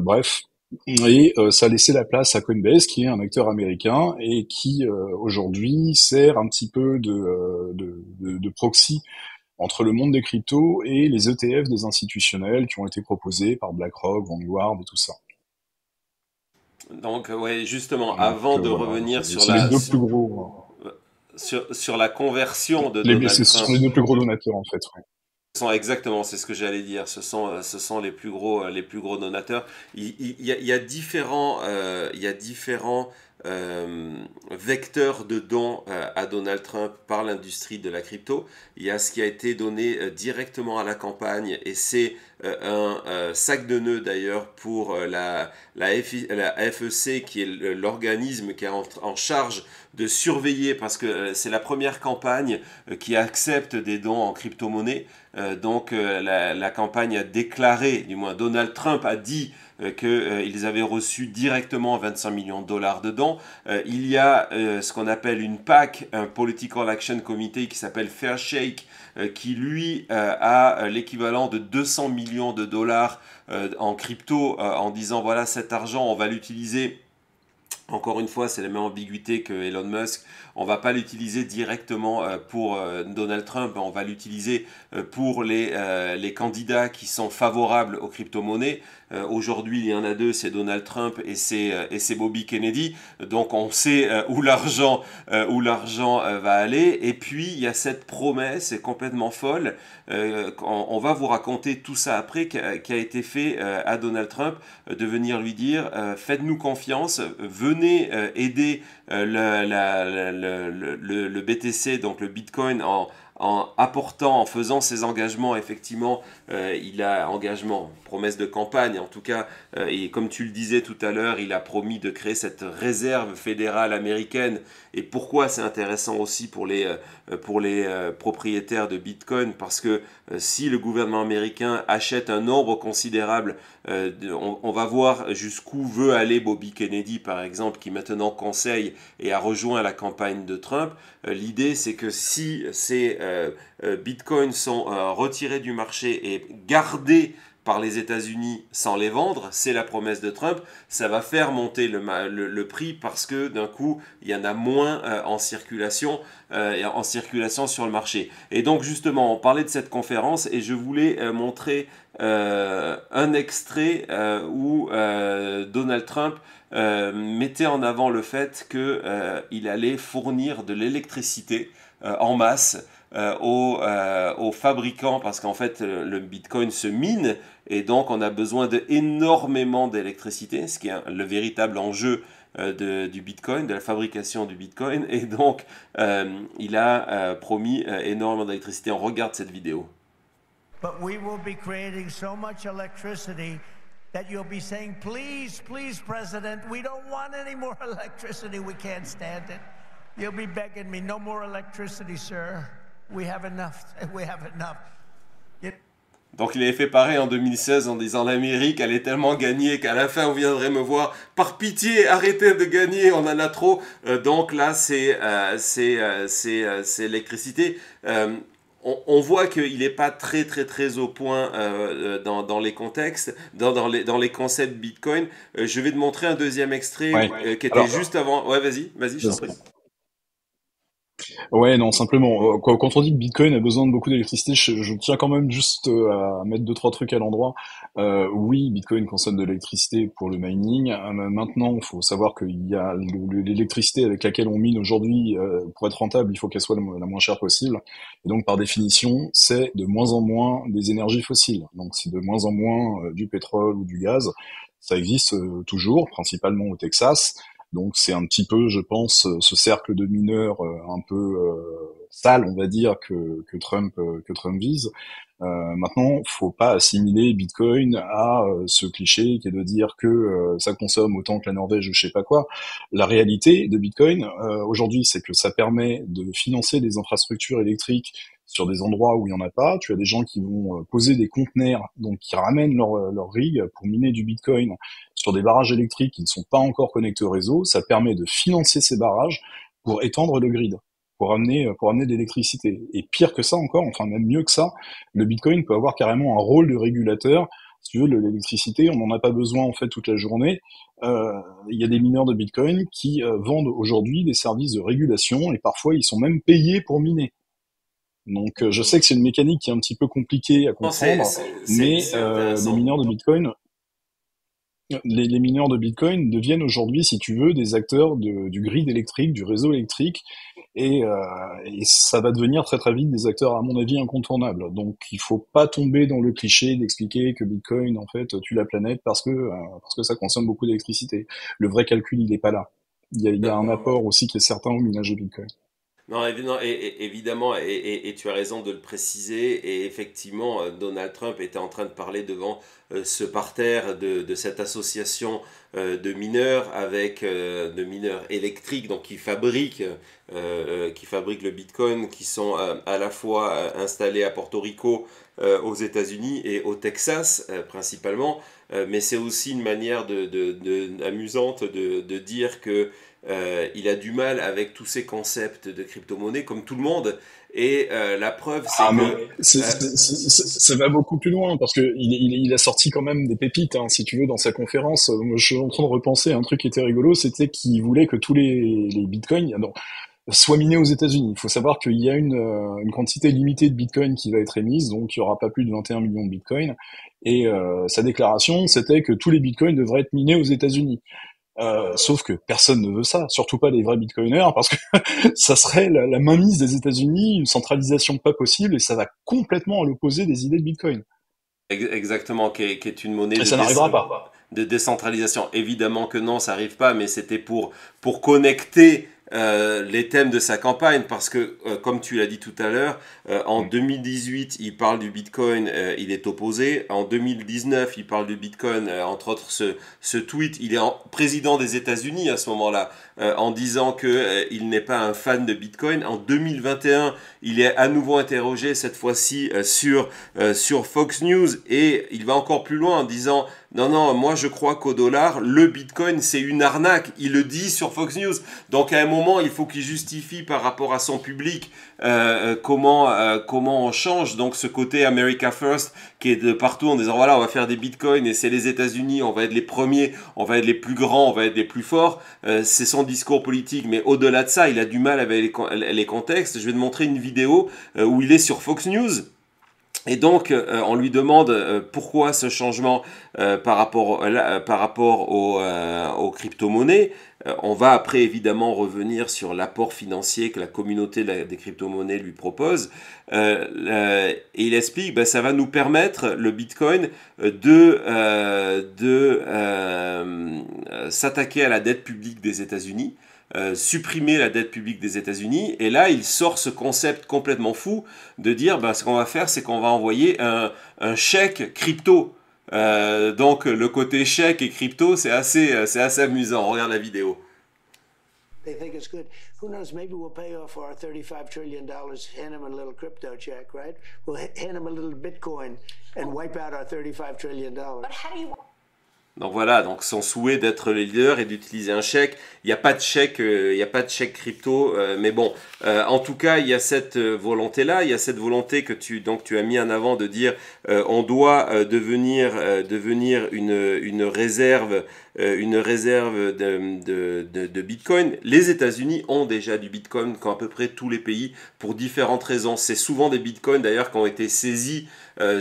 Bref, et ça a laissé la place à Coinbase, qui est un acteur américain et qui aujourd'hui sert un petit peu de proxy entre le monde des cryptos et les ETF des institutionnels qui ont été proposés par BlackRock, Vanguard et tout ça. Donc, ouais, justement, Donc avant de voilà, revenir c'est les deux plus gros. sur la conversion de Donald Ce sont Trump. les deux plus gros donateurs en fait. Ouais. Exactement, c'est ce que j'allais dire. Ce sont les plus gros donateurs. Il y a il y a différents vecteurs de dons à Donald Trump par l'industrie de la crypto. Il y a ce qui a été donné directement à la campagne, et c'est un sac de nœuds d'ailleurs pour la FEC, qui est l'organisme qui est en charge de surveiller, parce que c'est la première campagne qui accepte des dons en crypto-monnaie. La campagne a déclaré, du moins Donald Trump a dit qu'ils avaient reçu directement 25 millions de dollars de dons. Il y a ce qu'on appelle une PAC, un Political Action Committee, qui s'appelle Fairshake, qui lui a l'équivalent de 200 millions de dollars en crypto, en disant voilà, cet argent on va l'utiliser. Encore une fois, c'est la même ambiguïté que Elon Musk. On va pas l'utiliser directement pour Donald Trump, on va l'utiliser pour les candidats qui sont favorables aux crypto-monnaies. Aujourd'hui, il y en a deux, c'est Donald Trump et c'est Bobby Kennedy. Donc on sait où l'argent va aller. Et puis il y a cette promesse complètement folle. On va vous raconter tout ça après, qui a été fait à Donald Trump, de venir lui dire faites-nous confiance, venez aider le BTC, donc le Bitcoin, en apportant, en faisant ses engagements. Effectivement, il a engagement, promesse de campagne en tout cas, et comme tu le disais tout à l'heure, il a promis de créer cette réserve fédérale américaine. Et pourquoi c'est intéressant aussi pour les propriétaires de Bitcoin? Parce que si le gouvernement américain achète un nombre considérable, on va voir jusqu'où veut aller Bobby Kennedy, par exemple, qui maintenant conseille et a rejoint la campagne de Trump. L'idée, c'est que si ces bitcoins sont retirés du marché et gardés par les États-Unis sans les vendre, c'est la promesse de Trump, ça va faire monter le prix, parce que d'un coup, il y en a moins en circulation sur le marché. Et donc justement, on parlait de cette conférence et je voulais montrer un extrait où Donald Trump mettait en avant le fait qu'il allait fournir de l'électricité en masse aux fabricants, parce qu'en fait le Bitcoin se mine, et donc on a besoin énormément d'électricité, ce qui est le véritable enjeu du Bitcoin, de la fabrication du Bitcoin. Et donc il a promis énormément d'électricité. On regarde cette vidéo. But we will be creating so much electricity that you'll be saying, please, please, President, we don't want any more electricity. We can't stand it. You'll be begging me, no more electricity, sir. We have enough. We have enough. Donc il avait fait pareil en 2016 en disant l'Amérique allait tellement gagner qu'à la fin on viendrait me voir, par pitié arrêtez de gagner, on en a trop. Donc là c'est l'électricité. On voit qu'il n'est pas très au point dans les contextes, dans les concepts Bitcoin. Je vais te montrer un deuxième extrait Ouais. qui était Alors, juste avant. Ouais, vas-y, je t'en prie. Ouais, non, simplement, quand on dit que Bitcoin a besoin de beaucoup d'électricité, je tiens quand même juste à mettre deux, trois trucs à l'endroit. Oui, Bitcoin consomme de l'électricité pour le mining. Maintenant, il faut savoir qu'il y a l'électricité avec laquelle on mine aujourd'hui, pour être rentable, il faut qu'elle soit la moins chère possible. Et donc, par définition, c'est de moins en moins des énergies fossiles. Donc, c'est de moins en moins du pétrole ou du gaz. Ça existe toujours, principalement au Texas. Donc c'est un petit peu, je pense, ce cercle de mineurs un peu sale, on va dire, que Trump vise. Maintenant, faut pas assimiler Bitcoin à ce cliché qui est de dire que ça consomme autant que la Norvège ou je sais pas quoi. La réalité de Bitcoin aujourd'hui, c'est que ça permet de financer des infrastructures électriques sur des endroits où il y en a pas. Tu as des gens qui vont poser des conteneurs, donc qui ramènent leur rig pour miner du Bitcoin sur des barrages électriques qui ne sont pas encore connectés au réseau. Ça permet de financer ces barrages pour étendre le grid, pour amener de l'électricité. Et pire que ça encore, enfin même mieux que ça, le Bitcoin peut avoir carrément un rôle de régulateur. Si tu veux, l'électricité, on n'en a pas besoin en fait toute la journée. Il y a des mineurs de Bitcoin qui vendent aujourd'hui des services de régulation et parfois ils sont même payés pour miner. Donc je sais que c'est une mécanique qui est un petit peu compliquée à Non, comprendre, mais c'est intéressant. les mineurs de Bitcoin deviennent aujourd'hui, si tu veux, des acteurs du grid électrique, du réseau électrique, et ça va devenir très très vite des acteurs, à mon avis, incontournables. Donc il faut pas tomber dans le cliché d'expliquer que Bitcoin, en fait, tue la planète parce que ça consomme beaucoup d'électricité. Le vrai calcul, il est pas là. Il y a un apport aussi qui est certain au minage de Bitcoin. Non, évidemment, et tu as raison de le préciser, et effectivement, Donald Trump était en train de parler devant ce parterre de cette association de mineurs de mineurs électriques, donc qui fabriquent le Bitcoin, qui sont à la fois installés à Porto Rico, aux États-Unis et au Texas principalement, mais c'est aussi une manière amusante de dire que il a du mal avec tous ces concepts de crypto-monnaie, comme tout le monde. Et la preuve, c'est Ah, mais que... ça va beaucoup plus loin, parce que il a sorti quand même des pépites, hein, si tu veux, dans sa conférence. Moi, je suis en train de repenser à un truc qui était rigolo, c'était qu'il voulait que tous les bitcoins soient minés aux États-Unis. Il faut savoir qu'il y a une quantité limitée de bitcoins qui va être émise, donc il n'y aura pas plus de 21 millions de bitcoins. Et sa déclaration, c'était que tous les bitcoins devraient être minés aux États-Unis. Sauf que personne ne veut ça, surtout pas les vrais bitcoiners, parce que ça serait la mainmise des États-Unis, une centralisation pas possible, et ça va complètement à l'opposé des idées de Bitcoin. Exactement, qui est une monnaie Et ça n'arrivera pas. de décentralisation. Évidemment que non, ça n'arrive pas, mais c'était pour connecter les thèmes de sa campagne, parce que, comme tu l'as dit tout à l'heure, en 2018, il parle du Bitcoin, il est opposé. En 2019, il parle du Bitcoin, entre autres ce tweet, il est président des États-Unis à ce moment-là, en disant que il n'est pas un fan de Bitcoin. En 2021, il est à nouveau interrogé, cette fois-ci sur Fox News, et il va encore plus loin en disant non, non, moi je crois qu'au dollar, le Bitcoin c'est une arnaque. Il le dit sur Fox News. Donc à un moment, il faut qu'il justifie par rapport à son public comment on change. Donc ce côté America First qui est de partout en disant voilà, on va faire des Bitcoins et c'est les États-Unis, on va être les premiers, on va être les plus grands, on va être les plus forts. C'est son discours politique. Mais au-delà de ça, il a du mal avec les contextes. Je vais te montrer une vidéo où il est sur Fox News. Et donc, on lui demande pourquoi ce changement par rapport aux crypto-monnaies. On va après évidemment revenir sur l'apport financier que la communauté des crypto-monnaies lui propose. Et il explique, ça va nous permettre, le Bitcoin, de s'attaquer à la dette publique des États-Unis. Supprimer la dette publique des États-Unis. Et là, il sort ce concept complètement fou de dire ce qu'on va faire, c'est qu'on va envoyer un chèque crypto. Donc le côté chèque et crypto, c'est assez amusant. Regarde la vidéo. They think it's good. Who knows? Maybe we'll pay off our $35 trillion, hand them a little crypto check, right? We'll hand them a little Bitcoin and wipe out our $35 trillion. But how do you... Donc voilà, donc son souhait d'être le leader et d'utiliser un chèque. Il n'y a pas de chèque, il y a pas de chèque crypto, mais bon, en tout cas, il y a cette volonté-là, il y a cette volonté que tu as mis en avant de dire on doit devenir une réserve de Bitcoin. Les États-Unis ont déjà du Bitcoin, comme à peu près tous les pays, pour différentes raisons. C'est souvent des Bitcoins d'ailleurs qui ont été saisis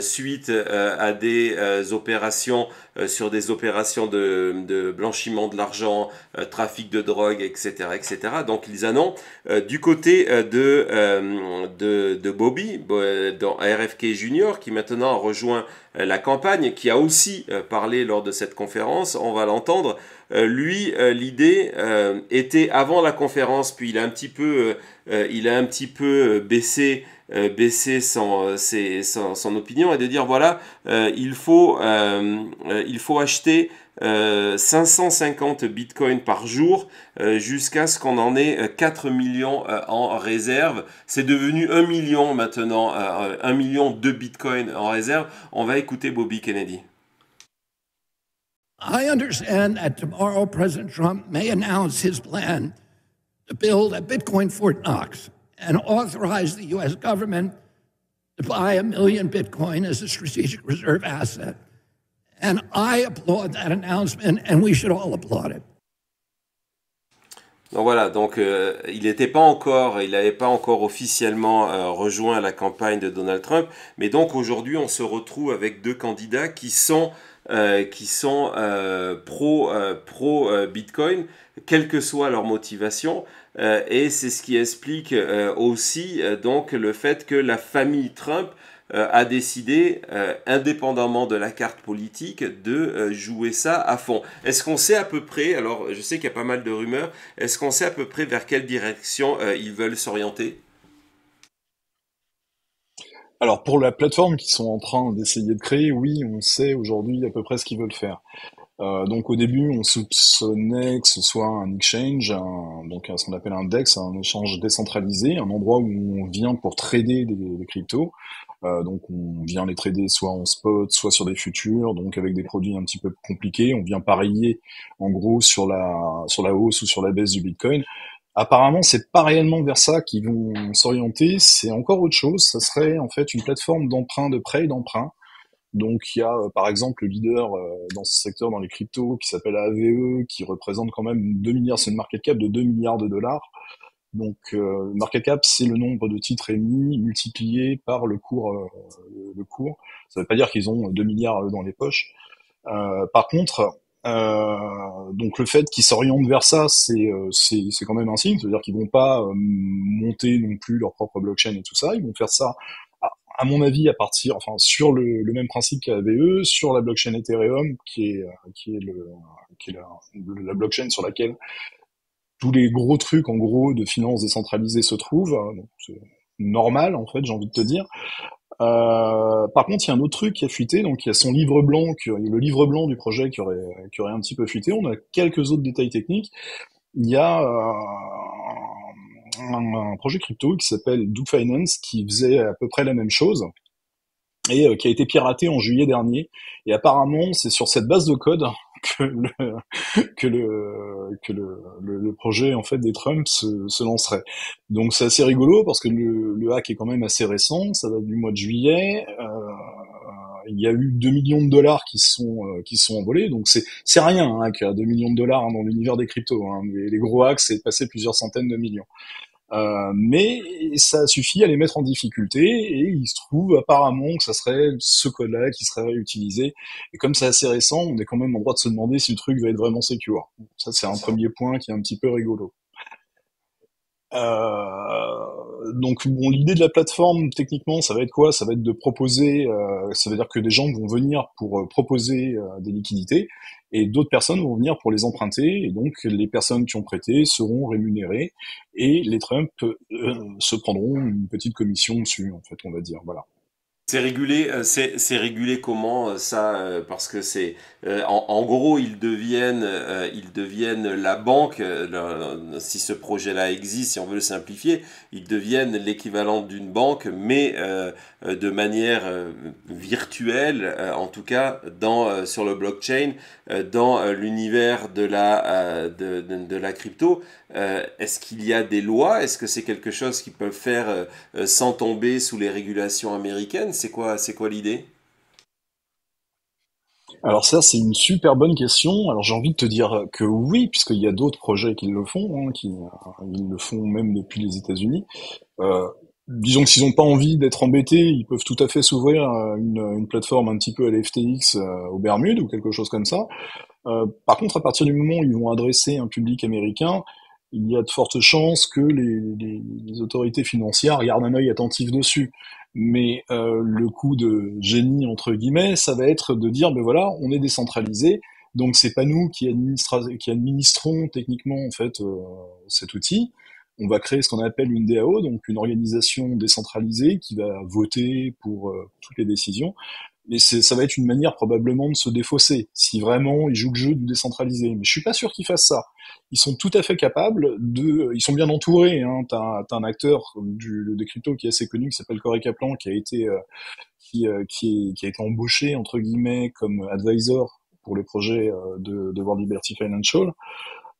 suite à des opérations sur des opérations de blanchiment de l'argent, trafic de drogue, etc., etc. Donc ils en ont. Du côté de Bobby, dans RFK Junior, qui maintenant a rejoint la campagne, qui a aussi parlé lors de cette conférence, on va l'entendre. Lui, l'idée était avant la conférence, puis il a un petit peu baisser son opinion et de dire voilà, il faut acheter 550 bitcoins par jour jusqu'à ce qu'on en ait 4 millions en réserve. C'est devenu 1 million maintenant, 1 million de bitcoins en réserve. On va écouter Bobby Kennedy. I understand that tomorrow President Trump may announce his plan to build a Bitcoin Fort Knox and authorize the U.S. government to buy 1 million Bitcoin as a strategic reserve asset. And I applaud that announcement, and we should all applaud it. Donc voilà, donc il n'avait pas encore officiellement rejoint la campagne de Donald Trump, mais donc aujourd'hui on se retrouve avec deux candidats qui sont pro Bitcoin, quelle que soit leur motivation, et c'est ce qui explique aussi donc le fait que la famille Trump a décidé, indépendamment de la carte politique, de jouer ça à fond. Est-ce qu'on sait à peu près, alors je sais qu'il y a pas mal de rumeurs, est-ce qu'on sait à peu près vers quelle direction ils veulent s'orienter ? Alors pour la plateforme qu'ils sont en train d'essayer de créer, oui, on sait aujourd'hui à peu près ce qu'ils veulent faire. Donc au début, on soupçonnait que ce soit un exchange, ce qu'on appelle un DEX, un échange décentralisé, un endroit où on vient pour trader des cryptos. Donc on vient les trader soit en spot, soit sur des futurs, donc avec des produits un petit peu compliqués. On vient parier en gros sur la hausse ou sur la baisse du Bitcoin. Apparemment, c'est pas réellement vers ça qu'ils vont s'orienter. C'est encore autre chose. Ça serait en fait une plateforme d'emprunt, de prêt et d'emprunt. Donc il y a par exemple le leader dans ce secteur, dans les cryptos, qui s'appelle AVE, qui représente quand même 2 milliards, c'est une market cap de 2 milliards de dollars. Donc market cap, c'est le nombre de titres émis multiplié par le cours. Le cours. Ça veut pas dire qu'ils ont 2 milliards dans les poches. Par contre, donc le fait qu'ils s'orientent vers ça, c'est quand même un signe. C'est-à-dire qu'ils vont pas monter non plus leur propre blockchain et tout ça. Ils vont faire ça, à mon avis, à partir, enfin, sur le même principe qu'AVE, sur la blockchain Ethereum, qui est la blockchain sur laquelle tous les gros trucs, en gros, de finances décentralisées se trouvent. Donc, c'est normal, en fait, j'ai envie de te dire. Par contre, il y a un autre truc qui a fuité, donc il y a son livre blanc, le livre blanc du projet qui aurait un petit peu fuité. On a quelques autres détails techniques. Il y a un projet crypto qui s'appelle Do Finance qui faisait à peu près la même chose et qui a été piraté en juillet dernier. Et apparemment, c'est sur cette base de code que le projet en fait des Trump se lancerait. Donc c'est assez rigolo parce que le hack est quand même assez récent, ça date du mois de juillet. Il y a eu 2 millions de dollars qui sont envolés, donc c'est rien un hack à 2 millions de dollars dans l'univers des cryptos. Les gros hacks, c'est de passer plusieurs centaines de millions. Mais ça suffit à les mettre en difficulté et il se trouve apparemment que ça serait ce code-là qui serait réutilisé. Et comme c'est assez récent, on est quand même en droit de se demander si le truc va être vraiment secure. Ça, c'est un premier point qui est un petit peu rigolo. Donc bon, l'idée de la plateforme, techniquement, ça va être quoi? Ça va être de proposer, ça veut dire que des gens vont venir pour proposer des liquidités, et d'autres personnes vont venir pour les emprunter, et donc les personnes qui ont prêté seront rémunérées, et les Trump se prendront une petite commission dessus, en fait, on va dire, voilà. C'est régulé comment ça parce que c'est en gros ils deviennent la banque si ce projet-là existe, si on veut le simplifier, ils deviennent l'équivalent d'une banque mais de manière virtuelle en tout cas sur le blockchain dans l'univers de la crypto. Est-ce qu'il y a des lois? Est-ce que c'est quelque chose qu'ils peuvent faire sans tomber sous les régulations américaines? C'est quoi l'idée? Alors ça, c'est une super bonne question. Alors j'ai envie de te dire que oui, puisqu'il y a d'autres projets qui le font, hein, ils le font même depuis les États-Unis. Disons que s'ils n'ont pas envie d'être embêtés, ils peuvent tout à fait s'ouvrir une plateforme un petit peu à la FTX aux Bermudes ou quelque chose comme ça. Par contre, à partir du moment où ils vont adresser un public américain, il y a de fortes chances que les autorités financières gardent un œil attentif dessus. Mais le coup de génie entre guillemets, ça va être de dire ben voilà, on est décentralisé, donc c'est pas nous qui administrons techniquement en fait cet outil. On va créer ce qu'on appelle une DAO, donc une organisation décentralisée qui va voter pour toutes les décisions. Mais ça va être une manière probablement de se défausser, si vraiment ils jouent le jeu du décentralisé. Mais je suis pas sûr qu'ils fassent ça. Ils sont tout à fait capables ils sont bien entourés, hein. T'as un acteur des cryptos qui est assez connu, qui s'appelle Corey Kaplan, qui a été embauché, entre guillemets, comme advisor pour les projets de World Liberty Financial.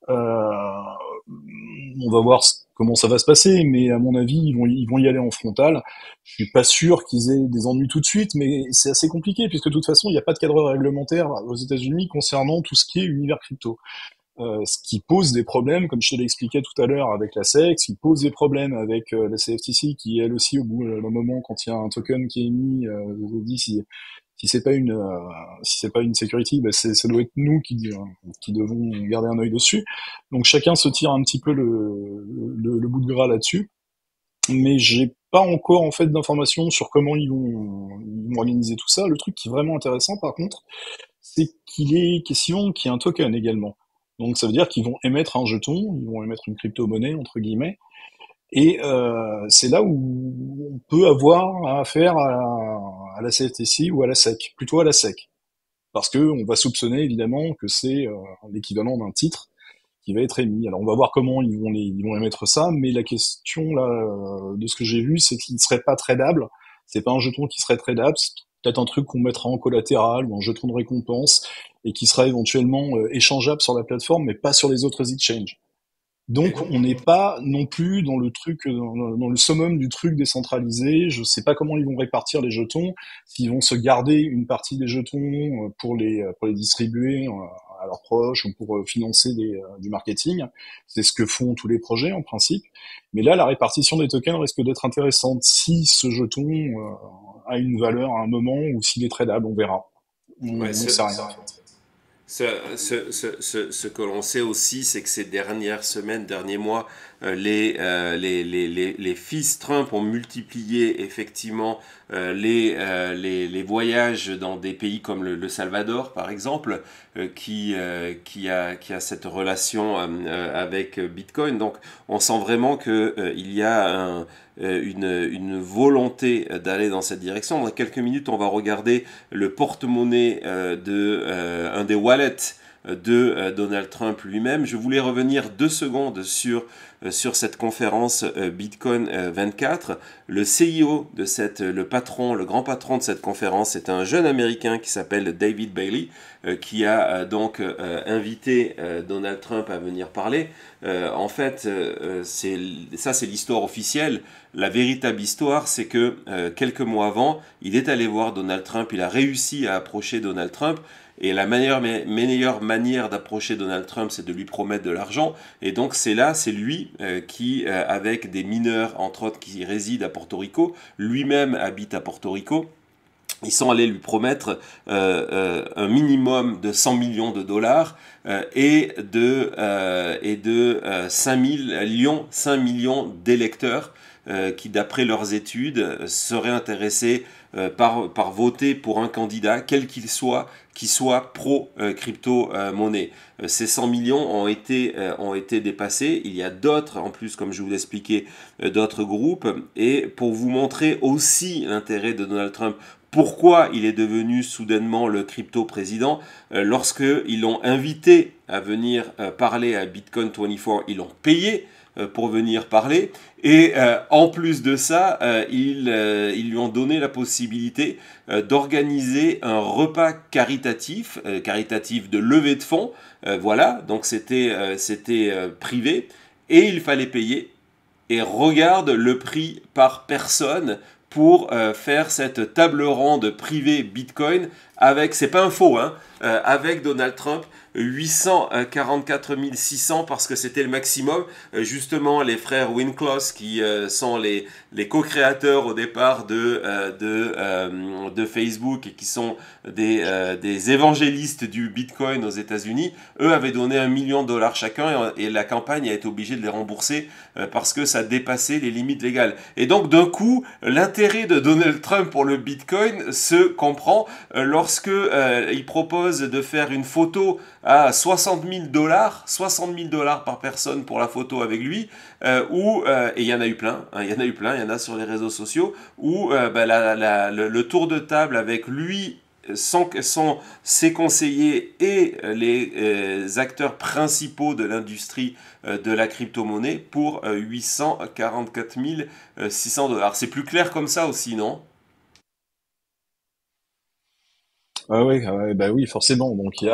Euh, on va voir comment ça va se passer, mais à mon avis, ils vont y aller en frontal. Je suis pas sûr qu'ils aient des ennuis tout de suite, mais c'est assez compliqué puisque de toute façon, il n'y a pas de cadre réglementaire aux États-Unis concernant tout ce qui est univers crypto. Ce qui pose des problèmes, comme je te l'expliquais tout à l'heure avec la SEC, ce qui pose des problèmes avec la CFTC, qui elle aussi, au bout d'un moment, quand il y a un token qui est émis, dit si c'est pas si c'est pas une security, ben ça doit être nous qui devons garder un œil dessus. Donc chacun se tire un petit peu le bout de gras là-dessus, mais j'ai pas encore en fait d'informations sur comment ils vont organiser tout ça. Le truc qui est vraiment intéressant par contre, c'est qu'il est question qu'il y ait un token également. Donc ça veut dire qu'ils vont émettre un jeton, ils vont émettre une crypto-monnaie entre guillemets, et c'est là où on peut avoir affaire à la CFTC ou à la SEC, plutôt à la SEC, parce que on va soupçonner évidemment que c'est l'équivalent d'un titre qui va être émis. Alors on va voir comment ils vont émettre ça, mais la question là de ce que j'ai vu, c'est qu'il ne serait pas tradable. C'est pas un jeton qui serait tradable, c'est peut-être un truc qu'on mettra en collatéral ou un jeton de récompense et qui sera éventuellement échangeable sur la plateforme, mais pas sur les autres exchanges. Et Donc donc, on n'est pas non plus dans le truc, dans le summum du truc décentralisé. Je sais pas comment ils vont répartir les jetons, s'ils vont se garder une partie des jetons pour les distribuer à leurs proches ou pour financer du marketing. C'est ce que font tous les projets en principe. Mais là, la répartition des tokens risque d'être intéressante si ce jeton a une valeur à un moment ou s'il est tradable, on verra. On ouais, n'en sait rien en fait. ce que l'on sait aussi, c'est que ces dernières semaines, derniers mois, les fils Trump ont multiplié effectivement les voyages dans des pays comme le Salvador, par exemple, qui a cette relation avec Bitcoin. Donc, on sent vraiment qu'il y a une volonté d'aller dans cette direction. Dans quelques minutes, on va regarder le porte-monnaie un des wallets de Donald Trump lui-même. Je voulais revenir 2 secondes sur cette conférence Bitcoin 24. Le CIO le grand patron de cette conférence, c'est un jeune Américain qui s'appelle David Bailey, qui a donc invité Donald Trump à venir parler. En fait, c'est l'histoire officielle. La véritable histoire, c'est que quelques mois avant, il est allé voir Donald Trump, il a réussi à approcher Donald Trump. Et la meilleure manière d'approcher Donald Trump, c'est de lui promettre de l'argent. Et donc c'est lui qui, avec des mineurs, entre autres, qui résident à Porto Rico, lui-même habite à Porto Rico, ils sont allés lui promettre un minimum de 100 millions de dollars et de 5 millions d'électeurs qui, d'après leurs études, seraient intéressés par voter pour un candidat, quel qu'il soit, qui soit pro-crypto-monnaie. Ces 100 millions ont été dépassés. Il y a d'autres, en plus, comme je vous l'expliquais, d'autres groupes. Et pour vous montrer aussi l'intérêt de Donald Trump, pourquoi il est devenu soudainement le crypto-président, lorsqu'ils l'ont invité à venir parler à Bitcoin 24, ils l'ont payé pour venir parler. Et en plus de ça, ils lui ont donné la possibilité d'organiser un repas caritatif, caritatif de levée de fonds. Voilà, donc c'était privé et il fallait payer. Et regarde le prix par personne pour faire cette table ronde privée Bitcoin avec, c'est pas un faux, hein, avec Donald Trump, 844 600 parce que c'était le maximum. Justement, les frères Winklevoss, qui sont les co-créateurs au départ de Facebook et qui sont des évangélistes du Bitcoin aux États-Unis, eux avaient donné $1 million chacun et la campagne a été obligée de les rembourser parce que ça dépassait les limites légales. Et donc, d'un coup, l'intérêt de Donald Trump pour le Bitcoin se comprend lorsque il propose de faire une photo à $60 000 par personne pour la photo avec lui, et il y en a eu plein, hein, il y en a sur les réseaux sociaux, où le tour de table avec lui, ses conseillers et les acteurs principaux de l'industrie de la crypto-monnaie pour $844 600. C'est plus clair comme ça aussi, non? Ah ouais, bah oui, forcément. Donc il y a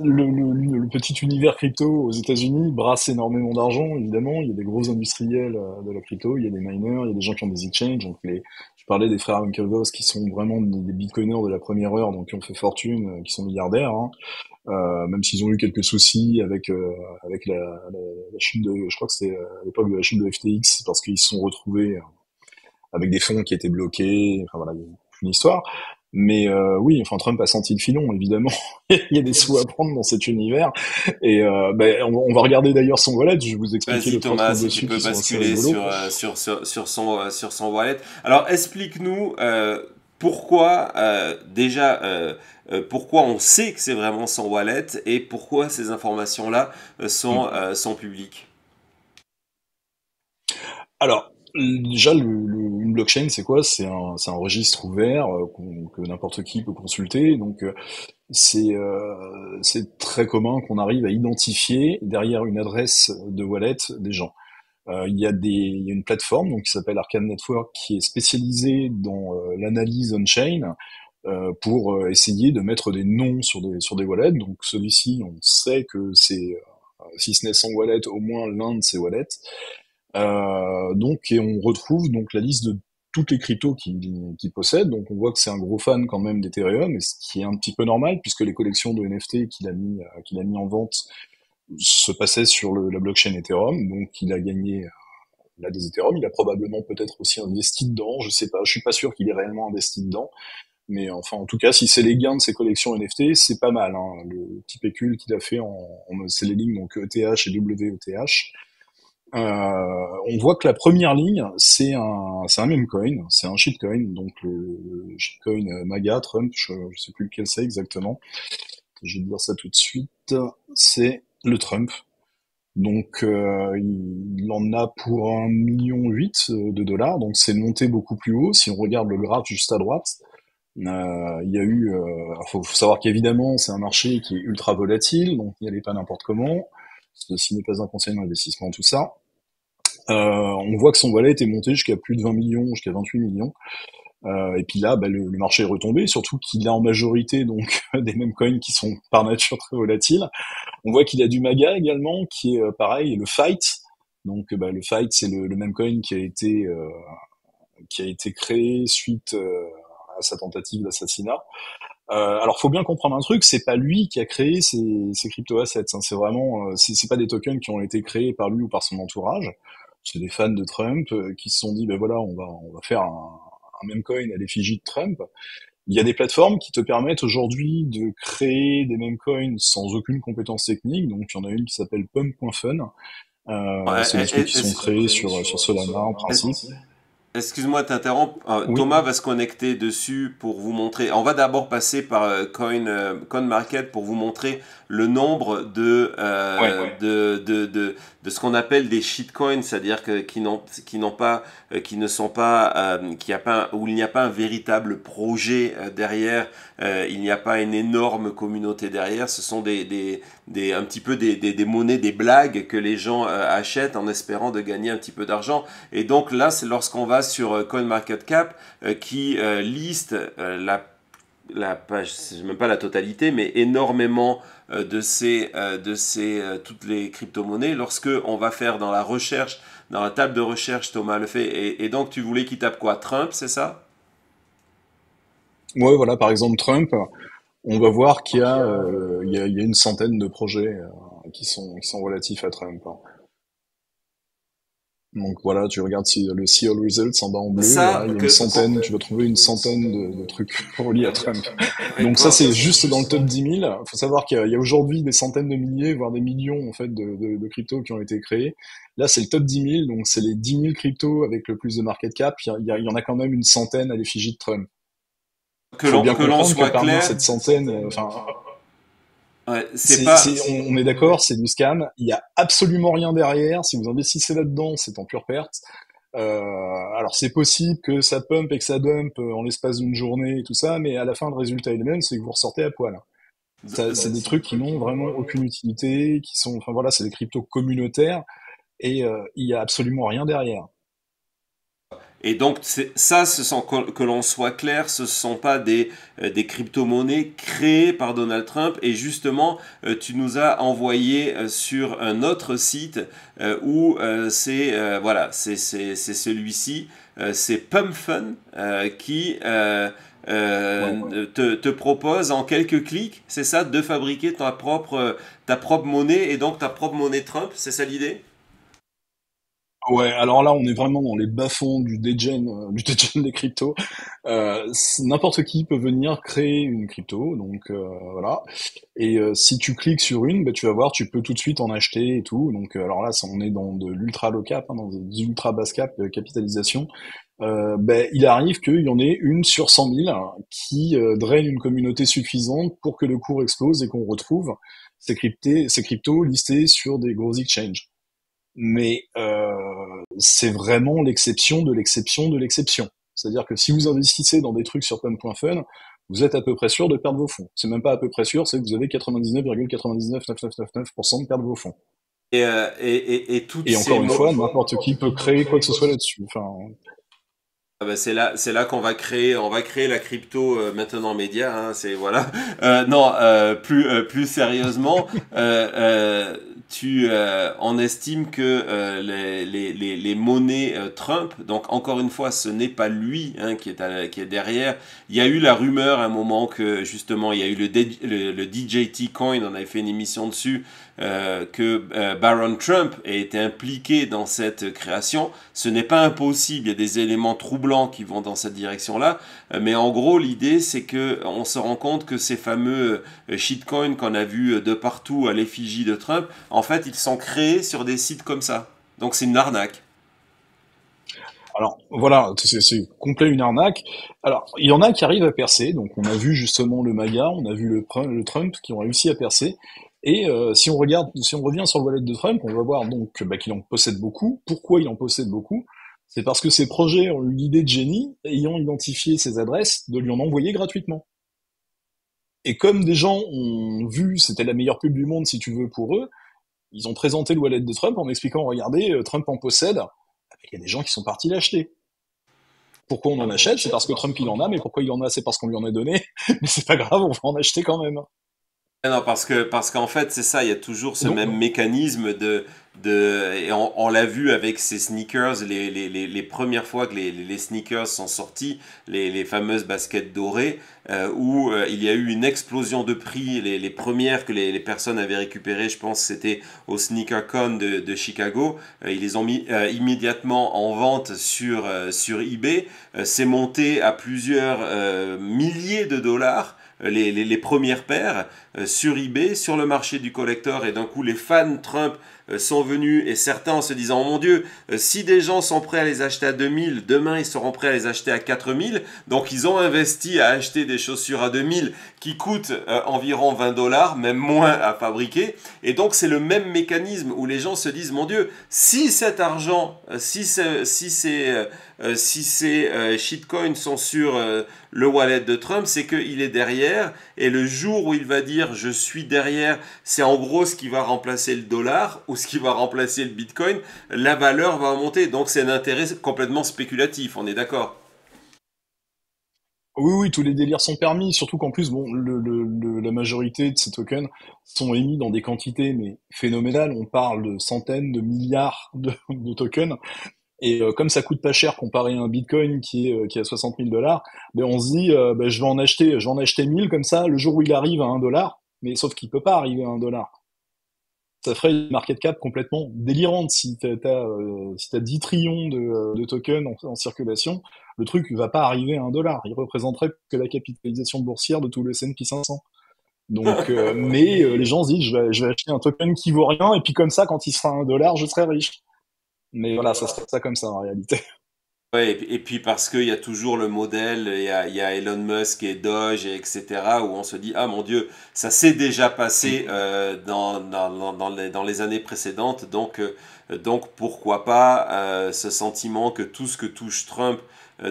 le petit univers crypto aux États-Unis brasse énormément d'argent, évidemment. Il y a des gros industriels de la crypto, il y a des miners, il y a des gens qui ont des exchanges. Donc je parlais des frères Winklevoss qui sont vraiment des bitcoiners de la première heure, donc qui ont fait fortune, qui sont milliardaires, hein. Même s'ils ont eu quelques soucis avec la chute de, je crois que c'était à l'époque de la chute de FTX, parce qu'ils se sont retrouvés avec des fonds qui étaient bloqués. Enfin voilà, il y a une histoire. Mais oui, enfin Trump a senti le filon, évidemment. Il y a des sous à prendre dans cet univers. Et on va regarder d'ailleurs son wallet. Je vais vous expliquer Vas-y les trois Thomas, trucs si tu dessus peux qui sont assez basculer rigolos. sur son wallet. Alors explique-nous pourquoi déjà pourquoi on sait que c'est vraiment son wallet et pourquoi ces informations-là sont publiques. Alors, déjà, une blockchain, c'est quoi? C'est un registre ouvert que n'importe qui peut consulter. Donc, c'est très commun qu'on arrive à identifier derrière une adresse de wallet des gens. Il y a une plateforme donc qui s'appelle Arcane Network qui est spécialisée dans l'analyse on-chain pour essayer de mettre des noms sur des wallets. Donc celui-ci, on sait que c'est si ce n'est son wallet, au moins l'un de ses wallets. Et on retrouve donc la liste de toutes les cryptos qu'il possède. Donc on voit que c'est un gros fan quand même d'Ethereum, et ce qui est un petit peu normal puisque les collections de NFT qu'il a mis en vente se passaient sur la blockchain Ethereum. Donc il a des Ethereum, il a probablement peut-être aussi investi dedans, je sais pas, je suis pas sûr qu'il ait réellement investi dedans. Mais enfin, en tout cas, si c'est les gains de ses collections NFT, c'est pas mal, hein. Le petit pécule qu'il a fait c'est les lignes donc ETH et WETH. On voit que la première ligne, c'est un meme coin, c'est un shitcoin, donc le shitcoin MAGA, Trump, je sais plus lequel c'est exactement. Je vais te dire ça tout de suite. C'est le Trump. Donc, il en a pour 1,8 million de dollars, donc c'est monté beaucoup plus haut. Si on regarde le graphe juste à droite, il y a eu, faut savoir qu'évidemment, c'est un marché qui est ultra volatile, donc n'y allez pas n'importe comment. Ceci n'est pas un conseil d'investissement, tout ça. On voit que son wallet est monté jusqu'à plus de 20 millions, jusqu'à 28 millions. Et puis là, le marché est retombé, surtout qu'il a en majorité donc des mêmes coins qui sont par nature très volatiles. On voit qu'il a du MAGA également, qui est pareil, et le Fight. Donc le Fight, c'est le même coin qui a été créé suite à sa tentative d'assassinat. Alors, faut bien comprendre un truc, c'est pas lui qui a créé ces crypto-assets, hein. C'est vraiment, c'est pas des tokens qui ont été créés par lui ou par son entourage. C'est des fans de Trump qui se sont dit, ben voilà, on va faire un meme coin à l'effigie de Trump. Il y a des plateformes qui te permettent aujourd'hui de créer des meme coins sans aucune compétence technique. Donc, il y en a une qui s'appelle Pump.fun, C'est des trucs qui sont créés sur Solana en principe. Excuse-moi de t'interrompre. Oui, Thomas va se connecter dessus pour vous montrer. On va d'abord passer par CoinMarket pour vous montrer le nombre ouais. de ce qu'on appelle des shitcoins, c'est-à-dire que qui n'ont pas qui ne sont pas qui a pas où il n'y a pas un véritable projet derrière, il n'y a pas une énorme communauté derrière. Ce sont des un petit peu des monnaies, des blagues que les gens achètent en espérant de gagner un petit peu d'argent. Et donc là, c'est lorsqu'on va sur CoinMarketCap qui liste la page, c'est même pas la totalité, mais énormément toutes les crypto-monnaies. Lorsque on va faire dans la recherche, dans la table de recherche, Thomas le fait, et donc tu voulais qu'il tape quoi? Trump, c'est ça? Ouais, voilà, par exemple Trump, on va voir qu'il y a une centaine de projets qui sont relatifs à Trump, hein. Donc voilà, tu regardes le See All Results en bas en bleu, voilà, Ça, il y a une que, centaine, tu vas trouver une centaine de trucs reliés à Trump. ouais, Donc ça, c'est juste dans le top 10 000. Il faut savoir qu'il y a aujourd'hui des centaines de milliers, voire des millions en fait de cryptos qui ont été créés. Là, c'est le top 10 000, donc c'est les 10 000 cryptos avec le plus de market cap. Il y en a quand même une centaine à l'effigie de Trump. Il faut bien que l'on comprendre que soit parmi clair, cette centaine, enfin, ouais, c'est pas, on est d'accord, c'est du scam. Il y a absolument rien derrière. Si vous investissez là-dedans, c'est en pure perte. Alors c'est possible que ça pump et que ça dump en l'espace d'une journée et tout ça, mais à la fin le résultat est le même, c'est que vous ressortez à poil. C'est des trucs qui n'ont vraiment aucune utilité, enfin voilà, c'est des cryptos communautaires et il y a absolument rien derrière. et donc, que l'on soit clair, ce ne sont pas des crypto-monnaies créées par Donald Trump. Et justement, tu nous as envoyé sur un autre site où c'est celui-ci, c'est PumpFun qui Ouais. te propose en quelques clics, c'est ça, de fabriquer ta propre monnaie et donc ta propre monnaie Trump, c'est ça l'idée? Ouais, alors là, on est vraiment dans les bas-fonds du degen des cryptos. N'importe qui peut venir créer une crypto, donc voilà. Et si tu cliques sur une, bah, tu vas voir, tu peux tout de suite en acheter et tout. Donc alors là, on est dans de l'ultra low cap, hein, dans des ultra basse cap, capitalisation. Ben, il arrive qu'il y en ait une sur 100 000 qui draine une communauté suffisante pour que le cours explose et qu'on retrouve ces cryptos listés sur des gros exchanges. Mais c'est vraiment l'exception de l'exception de l'exception. C'est-à-dire que si vous investissez dans des trucs sur pump.fun, vous êtes à peu près sûr de perdre vos fonds. C'est même pas à peu près sûr, c'est que vous avez 99,999999% de perdre vos fonds. Et toutes Et ces encore une mots. fois, n'importe qui peut créer quoi que ce soit là-dessus. Enfin, Ah bah, c'est là qu'on on va créer la crypto maintenant média. Hein, c'est voilà. Non, plus sérieusement, on estime que les monnaies Trump. Donc encore une fois, ce n'est pas lui hein, qui est derrière. Il y a eu la rumeur à un moment que justement il y a eu le DJT Coin. On avait fait une émission dessus. Que Baron Trump ait été impliqué dans cette création. Ce n'est pas impossible, il y a des éléments troublants qui vont dans cette direction-là, mais en gros l'idée c'est que on se rend compte que ces fameux shitcoins qu'on a vus de partout à l'effigie de Trump, en fait ils sont créés sur des sites comme ça. Donc c'est une arnaque. alors voilà, c'est complet une arnaque. Alors il y en a qui arrivent à percer. Donc on a vu justement le MAGA, on a vu le Trump qui ont réussi à percer. Et si on revient sur le wallet de Trump, on va voir donc bah, qu'il en possède beaucoup. Pourquoi il en possède beaucoup? C'est parce que ses projets ont eu l'idée de génie, ayant identifié ses adresses, de lui en envoyer gratuitement. Et comme des gens ont vu, c'était la meilleure pub du monde si tu veux pour eux, ils ont présenté le wallet de Trump en expliquant, regardez, Trump en possède. Il y a des gens qui sont partis l'acheter. Pourquoi on en achète? C'est parce que Trump il en a, mais pourquoi il en a? C'est parce qu'on lui en a donné. Mais c'est pas grave, on va en acheter quand même. Ah non, parce qu'en fait, c'est ça, il y a toujours Et ce donc, même mécanisme et on l'a vu avec ces sneakers, les premières fois que les sneakers sont sortis, les fameuses baskets dorées, où il y a eu une explosion de prix. Les premières que les personnes avaient récupérées, je pense, c'était au SneakerCon de Chicago. Ils les ont mis immédiatement en vente sur eBay. C'est monté à plusieurs milliers de dollars les premières paires sur eBay, sur le marché du collector, et d'un coup les fans Trump sont venus, et certains en se disant, oh mon Dieu, si des gens sont prêts à les acheter à 2000, demain ils seront prêts à les acheter à 4000. Donc ils ont investi à acheter des chaussures à 2000 qui coûtent environ 20 dollars, même moins à fabriquer. Et donc c'est le même mécanisme où les gens se disent, mon Dieu, si cet argent, si ces shitcoins sont sur le wallet de Trump, c'est qu'il est derrière, et le jour où il va dire je suis derrière, c'est en gros ce qui va remplacer le dollar ou ce qui va remplacer le bitcoin, la valeur va monter. Donc c'est un intérêt complètement spéculatif, on est d'accord? Oui, oui, tous les délires sont permis, surtout qu'en plus, bon, la majorité de ces tokens sont émis dans des quantités mais phénoménales. On parle de centaines de milliards de tokens. Et comme ça coûte pas cher comparé à un Bitcoin qui est à 60 000 dollars, ben on se dit, ben je vais en acheter 1000 comme ça, le jour où il arrive à 1 dollar, mais sauf qu'il peut pas arriver à 1 dollar. Ça ferait une market cap complètement délirante si t'as 10 trillions de tokens en circulation, le truc va pas arriver à 1 dollar. Il représenterait que la capitalisation boursière de tout le S&P 500. Donc, les gens se disent, je vais acheter un token qui vaut rien, et puis comme ça, quand il sera à 1 dollar, je serai riche. Mais voilà, ça serait ça comme ça en réalité. Ouais, et puis parce qu'il y a toujours le modèle, il y a Elon Musk et Doge, et etc., où on se dit, ah mon Dieu, ça s'est déjà passé dans les années précédentes, donc pourquoi pas ce sentiment que tout ce que touche Trump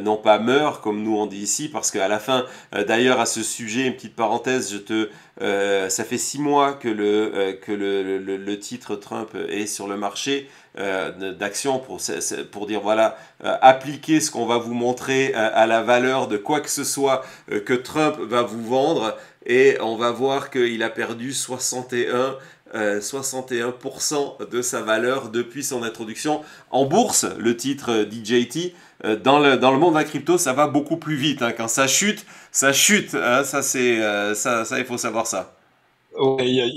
non pas meurt, comme nous on dit ici, parce qu'à la fin, d'ailleurs à ce sujet, une petite parenthèse, ça fait 6 mois que le titre Trump est sur le marché d'action pour dire voilà, appliquez ce qu'on va vous montrer à la valeur de quoi que ce soit que Trump va vous vendre, et on va voir qu'il a perdu 61% de sa valeur depuis son introduction en bourse, le titre DJT. Dans le monde de la crypto, ça va beaucoup plus vite, hein. Quand ça chute, hein. Ça, il faut savoir ça. Ouais,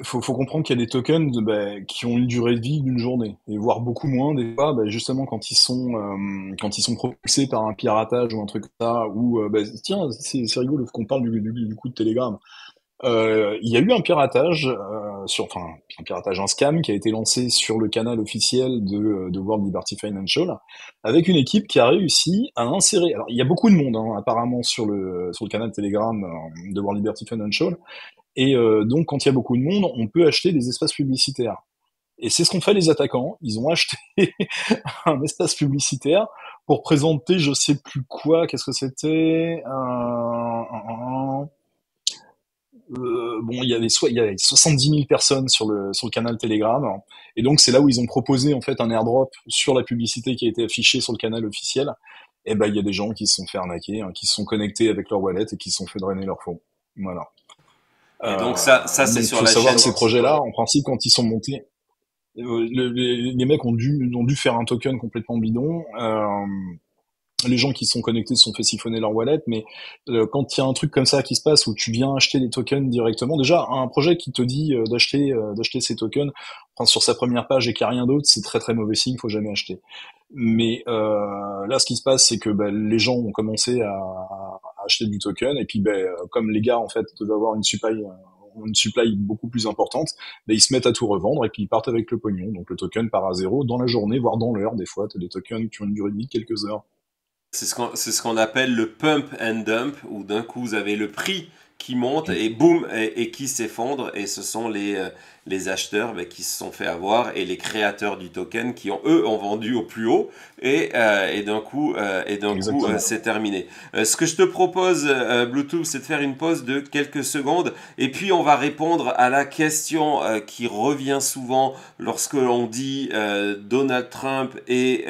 faut comprendre qu'il y a des tokens qui ont une durée de vie d'une journée, et voire beaucoup moins des fois, justement quand ils sont propulsés par un piratage ou un truc comme ça, ou tiens, c'est rigolo qu'on parle du coup de Telegram. Il y a eu un piratage, un piratage, un scam qui a été lancé sur le canal officiel de World Liberty Financial, avec une équipe qui a réussi à insérer. Alors, il y a beaucoup de monde, hein, apparemment, sur le canal Telegram de World Liberty Financial, et donc, quand il y a beaucoup de monde, on peut acheter des espaces publicitaires. Et c'est ce qu'ont fait les attaquants. Ils ont acheté un espace publicitaire pour présenter, je sais plus quoi, qu'est-ce que c'était, bon, il y avait 70 000 personnes sur le canal Telegram, et donc c'est là où ils ont proposé en fait un airdrop sur la publicité qui a été affichée sur le canal officiel. Et il y a des gens qui se sont fait arnaquer, hein, qui se sont connectés avec leur wallet et qui se sont fait drainer leur fonds. Voilà. Et donc ça c'est Donc sur faut la savoir chaîne. que ces projets-là, en principe, quand ils sont montés, les mecs ont dû faire un token complètement bidon. Les gens qui sont connectés se sont fait siphonner leur wallet, mais quand il y a un truc comme ça qui se passe où tu viens acheter des tokens directement, déjà un projet qui te dit d'acheter ces tokens, enfin, sur sa première page et qu'il n'y a rien d'autre, c'est très très mauvais signe, faut jamais acheter. Mais là, ce qui se passe, c'est que les gens ont commencé à acheter du token, et puis comme les gars en fait devaient avoir une supply beaucoup plus importante, ils se mettent à tout revendre et puis ils partent avec le pognon. Donc le token part à zéro dans la journée, voire dans l'heure. Des fois, tu as des tokens qui ont une durée de vie de quelques heures. C'est ce qu'on appelle le pump and dump, où d'un coup vous avez le prix qui monte et boum, et qui s'effondre, et ce sont les acheteurs qui se sont fait avoir, et les créateurs du token qui ont vendu au plus haut, et d'un coup, Exactement. c'est terminé. Ce que je te propose, Bluetooth, c'est de faire une pause de quelques secondes, et puis on va répondre à la question qui revient souvent lorsque l'on dit Donald Trump et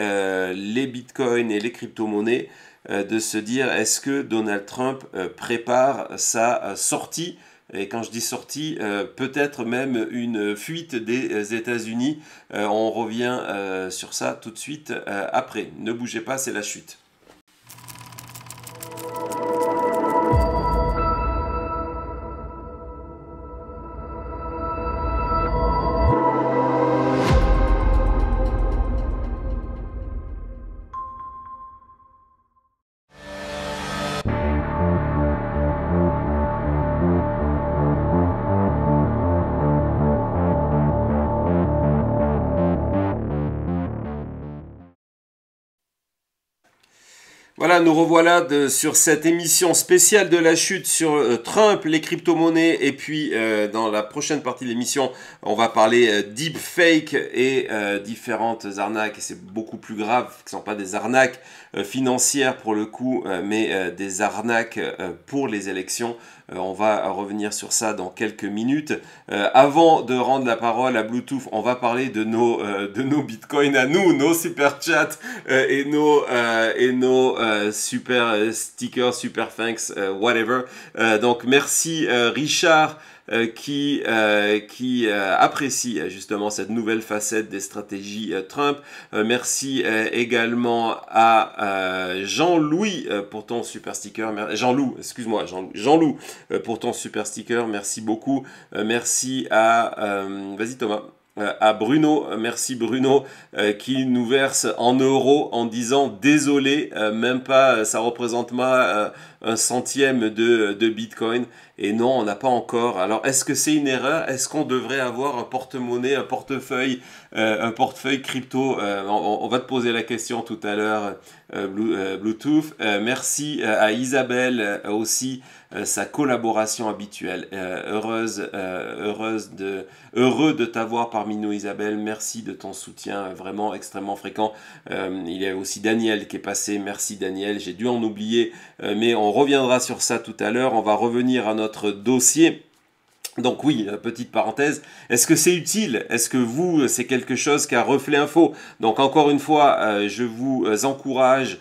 les bitcoins et les crypto-monnaies, de se dire, est-ce que Donald Trump prépare sa sortie, et quand je dis sortie, peut-être même une fuite des États-Unis. On revient sur ça tout de suite après. Ne bougez pas, c'est la chute. Voilà, nous revoilà sur cette émission spéciale de la chute sur Trump, les crypto-monnaies, et puis dans la prochaine partie de l'émission, on va parler deepfake et différentes arnaques, et c'est beaucoup plus grave, ce ne sont pas des arnaques financières pour le coup, mais des arnaques pour les élections. On va revenir sur ça dans quelques minutes. Avant de rendre la parole à Bluetooth, on va parler de nos bitcoins à nous, nos super chats et nos super stickers, super thanks, whatever. Donc merci Richard qui apprécie justement cette nouvelle facette des stratégies Trump. Merci également à Jean-Louis pour ton super sticker. Jean-Loup, excuse-moi, Jean-Loup pour ton super sticker. Merci beaucoup. Merci à... vas-y Thomas. À Bruno, merci Bruno, qui nous verse en euros en disant désolé, même pas, ça représente pas un centième de Bitcoin. Et non, on n'a pas encore. Alors, est-ce que c'est une erreur? Est-ce qu'on devrait avoir un porte-monnaie, un portefeuille crypto? On va te poser la question tout à l'heure, Bluetooth. Merci à Isabelle aussi, sa collaboration habituelle. Heureux de t'avoir parmi nous, Isabelle. Merci de ton soutien vraiment extrêmement fréquent. Il y a aussi Daniel qui est passé. Merci Daniel. J'ai dû en oublier, mais on reviendra sur ça tout à l'heure. On va revenir à notre dossier. Donc oui, petite parenthèse, est-ce que c'est utile? Est-ce que vous, c'est quelque chose qu'a Reflet Info? Donc encore une fois, je vous encourage,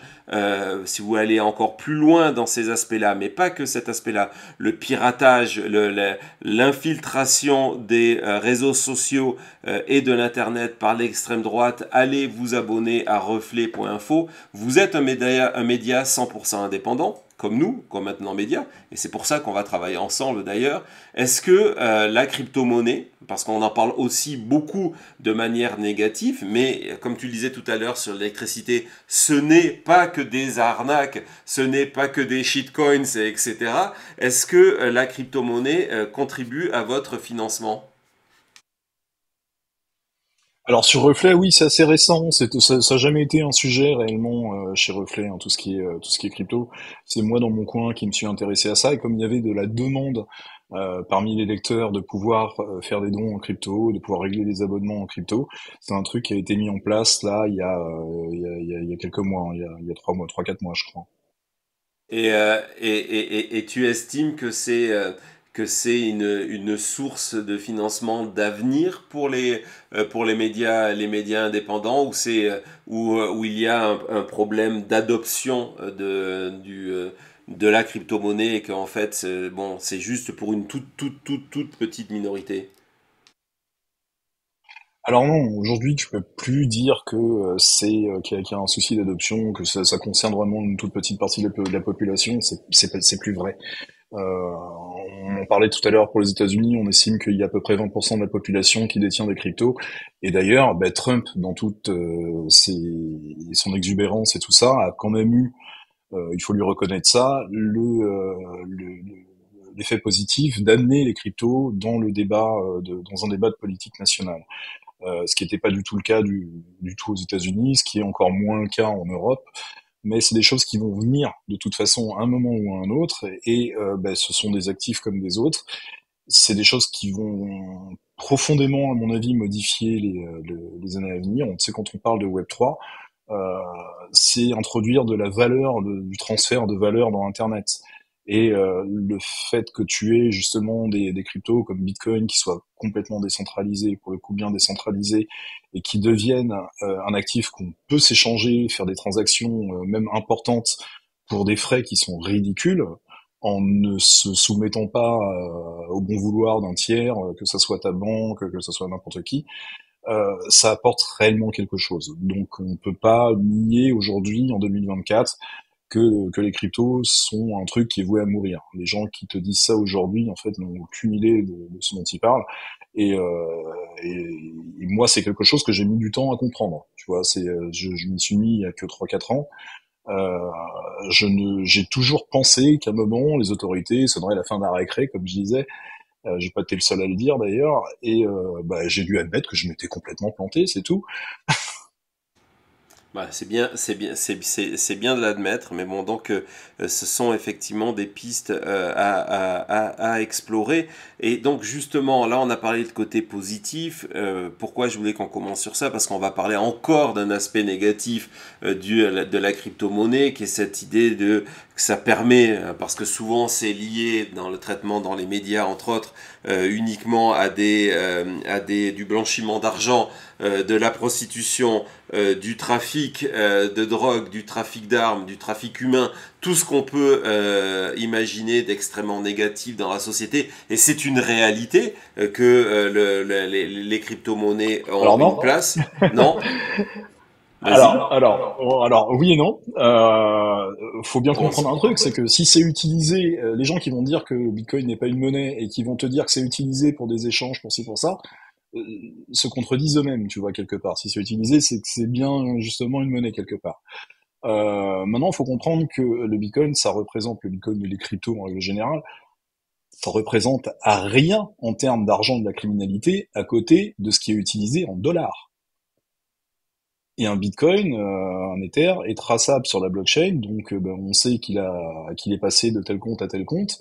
si vous allez encore plus loin dans ces aspects-là, mais pas que cet aspect-là, le piratage, l'infiltration des réseaux sociaux et de l'Internet par l'extrême droite, allez vous abonner à reflet.info. Vous êtes un média 100% indépendant, comme nous, comme Maintenant Média, et c'est pour ça qu'on va travailler ensemble d'ailleurs. Est-ce que la crypto-monnaie, parce qu'on en parle aussi beaucoup de manière négative, mais comme tu le disais tout à l'heure sur l'électricité, ce n'est pas que des arnaques, ce n'est pas que des shitcoins, etc. Est-ce que la crypto-monnaie contribue à votre financement? Alors sur Reflet, oui, c'est assez récent. Ça a jamais été un sujet réellement chez Reflet, hein, tout ce qui est crypto. C'est moi dans mon coin qui me suis intéressé à ça. Et comme il y avait de la demande parmi les lecteurs de pouvoir faire des dons en crypto, de pouvoir régler des abonnements en crypto, c'est un truc qui a été mis en place là il y a quelques mois, hein, il y a 3 mois, 3, 4 mois, je crois. Et tu estimes que c'est une source de financement d'avenir pour les médias indépendants, ou où il y a un problème d'adoption de la crypto-monnaie et qu'en fait, bon, c'est juste pour une toute petite minorité? Alors non, aujourd'hui, tu peux plus dire que qu'il y a un souci d'adoption, que ça concerne vraiment une toute petite partie de la population. C'est plus vrai. On en parlait tout à l'heure pour les États-Unis, on estime qu'il y a à peu près 20% de la population qui détient des cryptos. Et d'ailleurs, Trump, dans toute son exubérance et tout ça, a quand même eu, il faut lui reconnaître ça, l'effet positif d'amener les cryptos dans le débat, dans un débat de politique nationale. Ce qui n'était pas du tout le cas du tout aux États-Unis, ce qui est encore moins le cas en Europe. Mais c'est des choses qui vont venir de toute façon à un moment ou à un autre, et ce sont des actifs comme des autres. C'est des choses qui vont profondément, à mon avis, modifier les années à venir. On sait quand on parle de Web3, euh, c'est introduire de la valeur, du transfert de valeur dans Internet. Et le fait que tu aies justement des cryptos comme Bitcoin qui soient complètement décentralisés, pour le coup bien décentralisés, et qui deviennent un actif qu'on peut s'échanger, faire des transactions même importantes pour des frais qui sont ridicules, en ne se soumettant pas au bon vouloir d'un tiers, que ce soit ta banque, que ce soit n'importe qui, ça apporte réellement quelque chose. Donc on ne peut pas nier aujourd'hui, en 2024, que les cryptos sont un truc qui est voué à mourir. Les gens qui te disent ça aujourd'hui, en fait, n'ont aucune idée de ce dont ils parlent. Et, et moi, c'est quelque chose que j'ai mis du temps à comprendre. Tu vois, je m'y suis mis il y a que 3, 4 ans. Euh, j'ai toujours pensé qu'à un moment, les autorités sonneraient la fin d'un récré, comme je disais. J'ai pas été le seul à le dire d'ailleurs. Et j'ai dû admettre que je m'étais complètement planté, c'est tout. Bah, c'est bien de l'admettre, mais bon, donc ce sont effectivement des pistes à explorer. Et donc justement, là, on a parlé de côté positif. Pourquoi je voulais qu'on commence sur ça? Parce qu'on va parler encore d'un aspect négatif de la crypto-monnaie, qui est cette idée de que ça permet, parce que souvent c'est lié dans le traitement dans les médias, entre autres, uniquement du blanchiment d'argent, de la prostitution, du trafic de drogue, du trafic d'armes, du trafic humain, tout ce qu'on peut imaginer d'extrêmement négatif dans la société. Et c'est une réalité que les crypto-monnaies ont Alors une non. place. Non? Vas-y. Alors, oui et non. Faut bien comprendre un truc, c'est que si c'est utilisé, les gens qui vont dire que le Bitcoin n'est pas une monnaie et qui vont te dire que c'est utilisé pour des échanges, pour ci, pour ça, euh, se contredisent eux-mêmes, tu vois, quelque part. Si c'est utilisé, c'est que c'est bien justement une monnaie quelque part. Maintenant, il faut comprendre que le Bitcoin, le Bitcoin et les cryptos en règle générale, ça représente à rien en termes d'argent de la criminalité à côté de ce qui est utilisé en dollars. Et un Bitcoin, un Ether, est traçable sur la blockchain, donc ben, on sait qu'il est passé de tel compte à tel compte.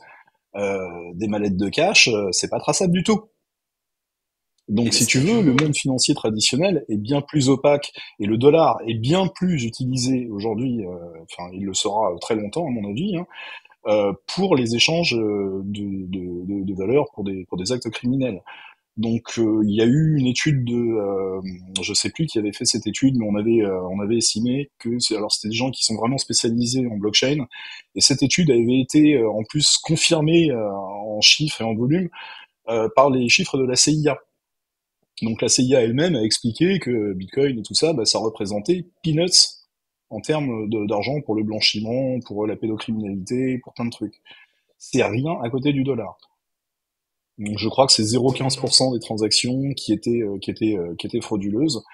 Des mallettes de cash, c'est pas traçable du tout. Et Donc, les si tu veux, le monde financier traditionnel est bien plus opaque et le dollar est bien plus utilisé aujourd'hui, enfin, il le sera très longtemps à mon avis, hein, pour les échanges de valeurs pour des actes criminels. Donc, il y a eu une étude je sais plus qui avait fait cette étude, mais on avait estimé que c'était des gens qui sont vraiment spécialisés en blockchain, et cette étude avait été en plus confirmée en chiffres et en volume par les chiffres de la CIA. Donc la CIA elle-même a expliqué que Bitcoin et tout ça, bah, ça représentait peanuts en termes d'argent pour le blanchiment, pour la pédocriminalité, pour plein de trucs. C'est rien à côté du dollar. Donc je crois que c'est 0,15% des transactions qui étaient frauduleuses.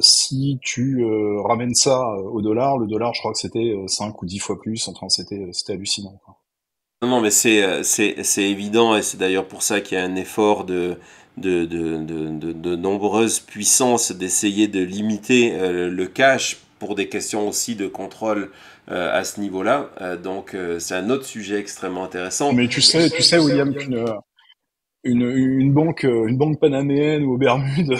Si tu ramènes ça au dollar, le dollar, je crois que c'était 5 ou 10 fois plus. Enfin, c'était hallucinant, quoi. Non, non, mais c'est évident, et c'est d'ailleurs pour ça qu'il y a un effort de nombreuses puissances d'essayer de limiter le cash pour des questions aussi de contrôle à ce niveau-là. C'est un autre sujet extrêmement intéressant. Mais tu sais, William, une banque panaméenne ou aux Bermudes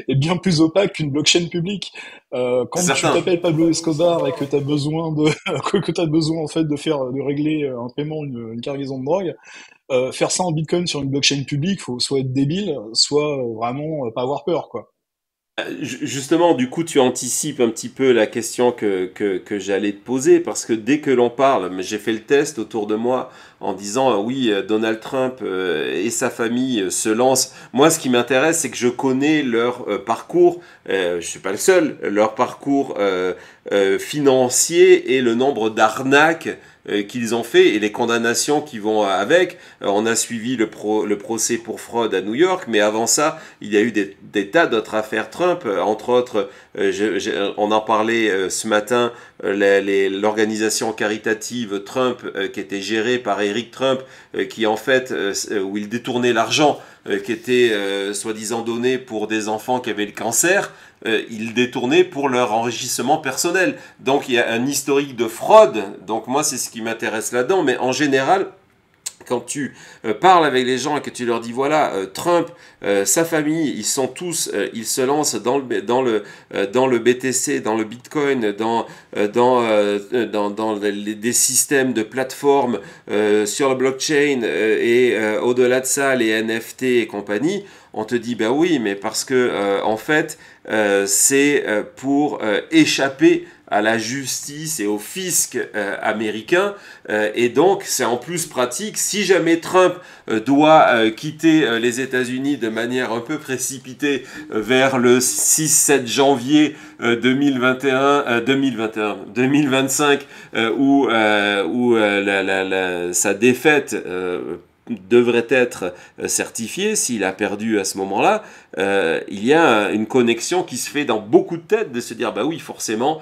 est bien plus opaque qu'une blockchain publique. C'est Quand tu certain. t'appelles Pablo Escobar et que tu as besoin que t'as besoin en fait de régler un paiement, une cargaison de drogue, faire ça en Bitcoin sur une blockchain publique, faut soit être débile, soit vraiment pas avoir peur, quoi. Justement, du coup, tu anticipes un petit peu la question que j'allais te poser, parce que dès que l'on parle, mais j'ai fait le test autour de moi en disant oui, Donald Trump et sa famille se lancent. Moi, ce qui m'intéresse, c'est que je connais leur parcours, je suis pas le seul, leur parcours financier et le nombre d'arnaques qu'ils ont fait et les condamnations qui vont avec. On a suivi le procès pour fraude à New York, mais avant ça, il y a eu des tas d'autres affaires Trump, entre autres, on en parlait ce matin, l'organisation caritative Trump qui était gérée par Eric Trump, qui en fait, où il détournait l'argent qui était soi-disant donné pour des enfants qui avaient le cancer, ils détournaient pour leur enrichissement personnel. Donc il y a un historique de fraude, donc moi c'est ce qui m'intéresse là-dedans, mais en général, quand tu parles avec les gens et que tu leur dis voilà, Trump, sa famille, ils sont tous, ils se lancent dans le BTC, dans le Bitcoin, dans des systèmes de plateformes sur le blockchain au-delà de ça, les NFT et compagnie, on te dit bah oui, mais parce que en fait, c'est pour échapper à la justice et au fisc américain, et donc c'est en plus pratique si jamais Trump doit quitter les États-Unis de manière un peu précipitée vers le 6-7 janvier 2025 où sa défaite devrait être certifié s'il a perdu à ce moment-là, il y a une connexion qui se fait dans beaucoup de têtes de se dire bah oui forcément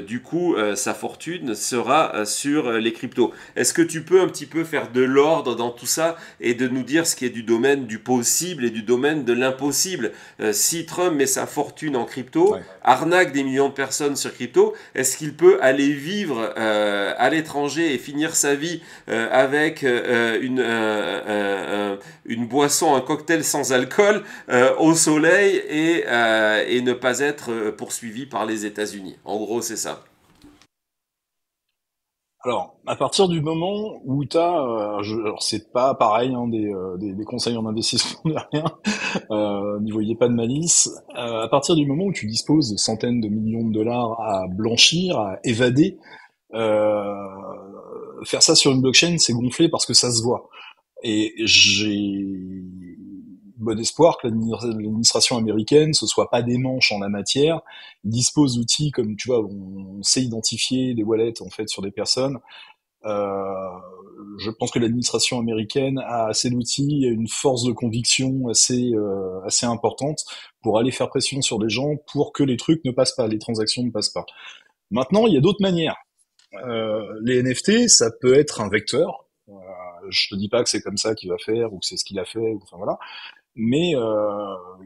du coup sa fortune sera sur les cryptos. Est-ce que tu peux un petit peu faire de l'ordre dans tout ça et de nous dire ce qui est du domaine du possible et du domaine de l'impossible? Si Trump met sa fortune en crypto, arnaque des millions de personnes sur crypto, est-ce qu'il peut aller vivre à l'étranger et finir sa vie avec une boisson, un cocktail sans alcool au soleil et ne pas être poursuivi par les États-Unis? En gros, c'est ça. Alors, à partir du moment où tu as, alors c'est pas pareil, hein, des conseils en investissement de rien, n'y voyez pas de malice. À partir du moment où tu disposes de centaines de millions de dollars à blanchir, à évader, euh, faire ça sur une blockchain, c'est gonflé parce que ça se voit. Et j'ai bon espoir que l'administration américaine ce soit pas des manches en la matière. Ils disposent d'outils comme tu vois, on sait identifier des wallets en fait sur des personnes. Euh, je pense que l'administration américaine a assez d'outils et une force de conviction assez importante pour aller faire pression sur des gens pour que les trucs ne passent pas, les transactions ne passent pas. Maintenant, il y a d'autres manières. Les NFT, ça peut être un vecteur. Je te dis pas que c'est comme ça qu'il va faire ou que c'est ce qu'il a fait. Enfin voilà. Mais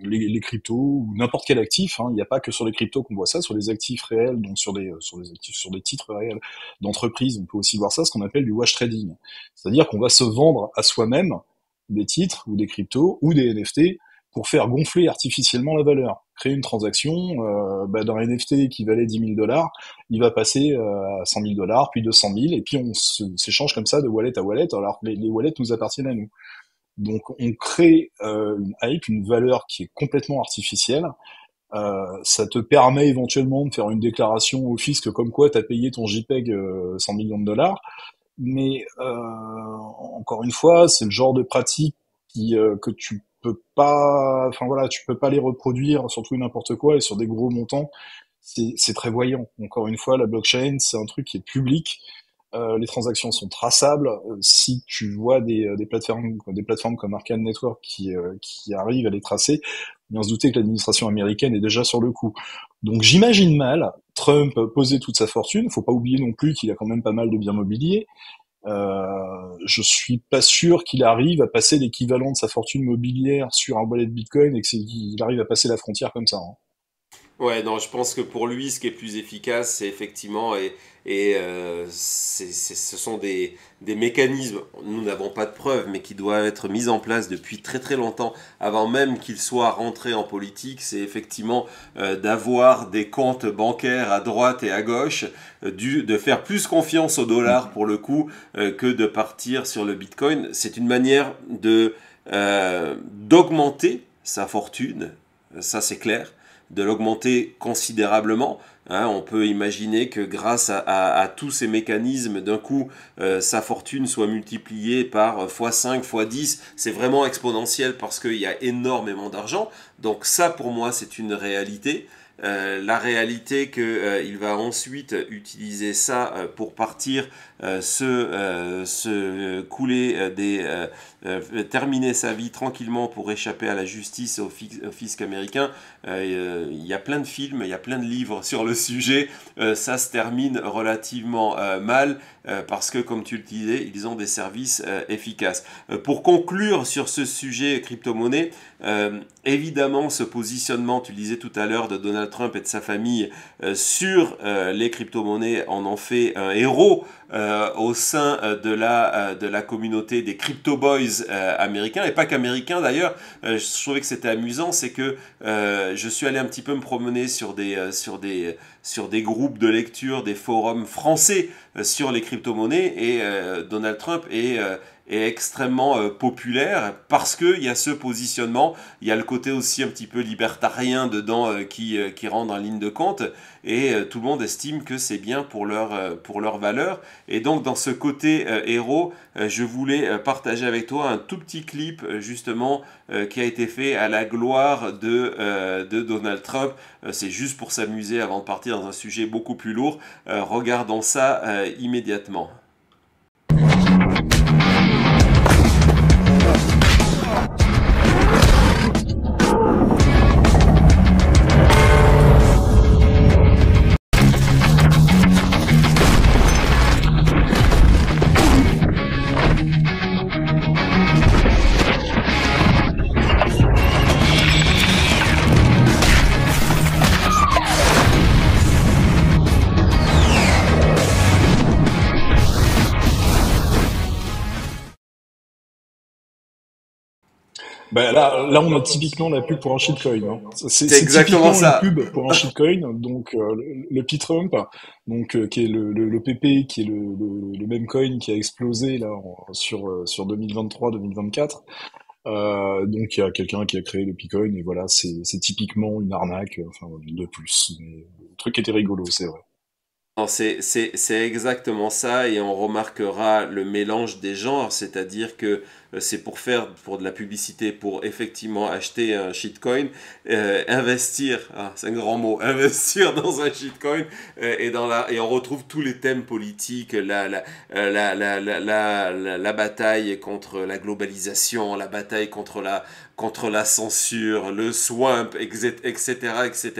les cryptos ou n'importe quel actif, hein, il n'y a pas que sur les cryptos qu'on voit ça, sur les actifs réels, donc sur des titres réels d'entreprise, on peut aussi voir ça, ce qu'on appelle du wash trading. C'est-à-dire qu'on va se vendre à soi-même des titres ou des cryptos ou des NFT pour faire gonfler artificiellement la valeur. Créer une transaction, d'un NFT qui valait 10 000 dollars, il va passer à 100 000 dollars, puis 200 000, et puis on s'échange comme ça de wallet à wallet, alors que les wallets nous appartiennent à nous. Donc on crée une hype, une valeur qui est complètement artificielle. Ça te permet éventuellement de faire une déclaration au fisc comme quoi tu as payé ton JPEG 100 millions de dollars. Mais encore une fois, c'est le genre de pratique que tu peux pas, enfin voilà, tu peux pas les reproduire sur tout et n'importe quoi et sur des gros montants. C'est très voyant. Encore une fois, la blockchain, c'est un truc qui est public. Les transactions sont traçables. Si tu vois des plateformes comme Arcane Network qui arrivent à les tracer, bien se douter que l'administration américaine est déjà sur le coup. Donc j'imagine mal Trump poser toute sa fortune. Faut pas oublier non plus qu'il a quand même pas mal de biens mobiliers. Je suis pas sûr qu'il arrive à passer l'équivalent de sa fortune mobilière sur un wallet de Bitcoin et qu'il arrive à passer la frontière comme ça, hein. Ouais, non, je pense que pour lui, ce qui est plus efficace, c'est effectivement, ce sont des mécanismes, nous n'avons pas de preuves, mais qui doivent être mis en place depuis très très longtemps, avant même qu'il soit rentré en politique, c'est effectivement d'avoir des comptes bancaires à droite et à gauche, de faire plus confiance au dollar pour le coup, que de partir sur le Bitcoin. C'est une manière d'augmenter sa fortune, ça c'est clair, de l'augmenter considérablement. Hein, on peut imaginer que grâce à tous ces mécanismes, d'un coup, sa fortune soit multipliée par x5, x10. C'est vraiment exponentiel parce qu'il y a énormément d'argent. Donc ça, pour moi, c'est une réalité. La réalité qu'il va ensuite utiliser ça pour partir se couler terminer sa vie tranquillement pour échapper à la justice, au fisc américain. Il y a plein de films, il y a plein de livres sur le sujet. Ça se termine relativement mal parce que, comme tu le disais, ils ont des services efficaces. Pour conclure sur ce sujet crypto-monnaie, évidemment, ce positionnement, tu le disais tout à l'heure, de Donald Trump et de sa famille sur les crypto-monnaies en fait un héros au sein de la communauté des crypto boys américains, et pas qu'américains d'ailleurs. Je trouvais que c'était amusant, c'est que je suis allé un petit peu me promener sur des groupes de lecture, des forums français sur les crypto-monnaies, et Donald Trump est extrêmement populaire parce qu'il y a ce positionnement, il y a le côté aussi un petit peu libertarien dedans qui rentre en ligne de compte, et tout le monde estime que c'est bien pour leur valeur. Et donc dans ce côté héros, je voulais partager avec toi un tout petit clip justement qui a été fait à la gloire de Donald Trump. C'est juste pour s'amuser avant de partir dans un sujet beaucoup plus lourd. Regardons ça immédiatement. Là, on a typiquement la pub pour un shitcoin, hein. C'est C'est exactement typiquement une ça. pub pour un shitcoin. Donc, le P-Trump, qui est le PP, qui est le même coin qui a explosé là sur 2023-2024. Donc, il y a quelqu'un qui a créé le P-Coin et voilà, c'est typiquement une arnaque, enfin, de plus. Mais le truc était rigolo, c'est vrai. Non, c'est exactement ça et on remarquera le mélange des genres, c'est-à-dire que c'est pour faire pour de la publicité, pour effectivement acheter un shitcoin, investir, ah, c'est un grand mot, investir dans un shitcoin et on retrouve tous les thèmes politiques, la bataille contre la globalisation, la bataille contre la censure, le swamp, etc., etc.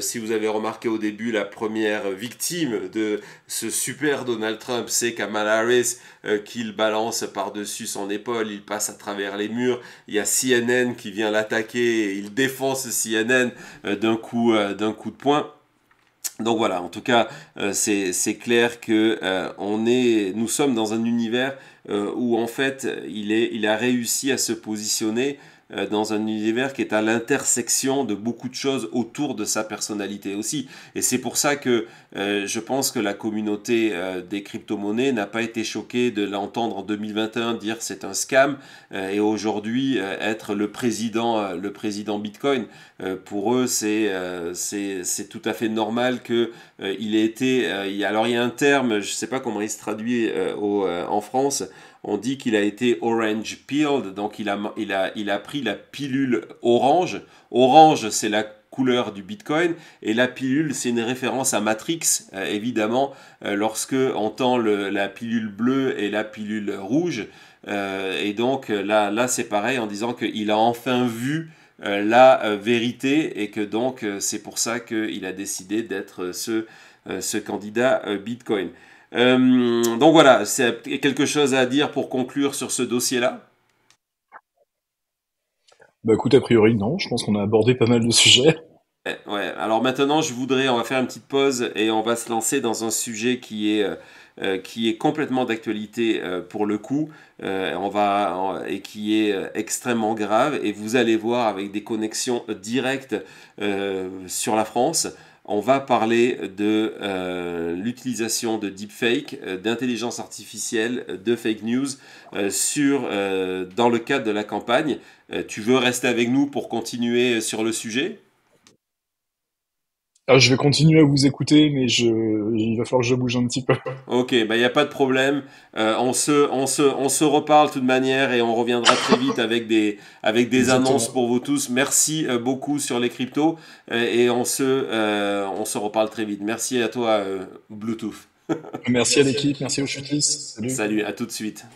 Si vous avez remarqué au début, la première victime de ce super Donald Trump, c'est Kamala Harris, qu'il balance par-dessus son épaule, il passe à travers les murs, il y a CNN qui vient l'attaquer, il défonce CNN d'un coup de poing. Donc voilà, en tout cas, c'est clair que nous sommes dans un univers où en fait il a réussi à se positionner dans un univers qui est à l'intersection de beaucoup de choses autour de sa personnalité aussi. Et c'est pour ça que je pense que la communauté des crypto-monnaies n'a pas été choquée de l'entendre en 2021 dire c'est un scam et aujourd'hui être le président Bitcoin. Pour eux, c'est tout à fait normal que il ait été. Alors il y a un terme, je ne sais pas comment il se traduit en France. On dit qu'il a été orange pilled, donc il a pris la pilule orange. Orange, c'est la couleur du Bitcoin et la pilule, c'est une référence à Matrix, évidemment, lorsque on tend la pilule bleue et la pilule rouge. Et donc là c'est pareil en disant qu'il a enfin vu la vérité et que donc c'est pour ça qu'il a décidé d'être ce candidat Bitcoin. Donc voilà, c'est quelque chose à dire pour conclure sur ce dossier-là. Bah écoute, a priori, non, je pense qu'on a abordé pas mal de sujets. Ouais. Alors maintenant, on va faire une petite pause et on va se lancer dans un sujet qui est complètement d'actualité pour le coup, et qui est extrêmement grave. Et vous allez voir avec des connexions directes sur la France. On va parler de l'utilisation de deepfake, d'intelligence artificielle, de fake news dans le cadre de la campagne. Tu veux rester avec nous pour continuer sur le sujet? Ah, je vais continuer à vous écouter, mais il va falloir que je bouge un petit peu. Ok, bah il n'y a pas de problème. On se reparle de toute manière et on reviendra très vite avec des annonces Exactement. pour vous tous. Merci beaucoup sur les cryptos et on se reparle très vite. Merci à toi, Bluetooth. Merci à l'équipe, merci aux chutistes. Salut. Salut, à tout de suite.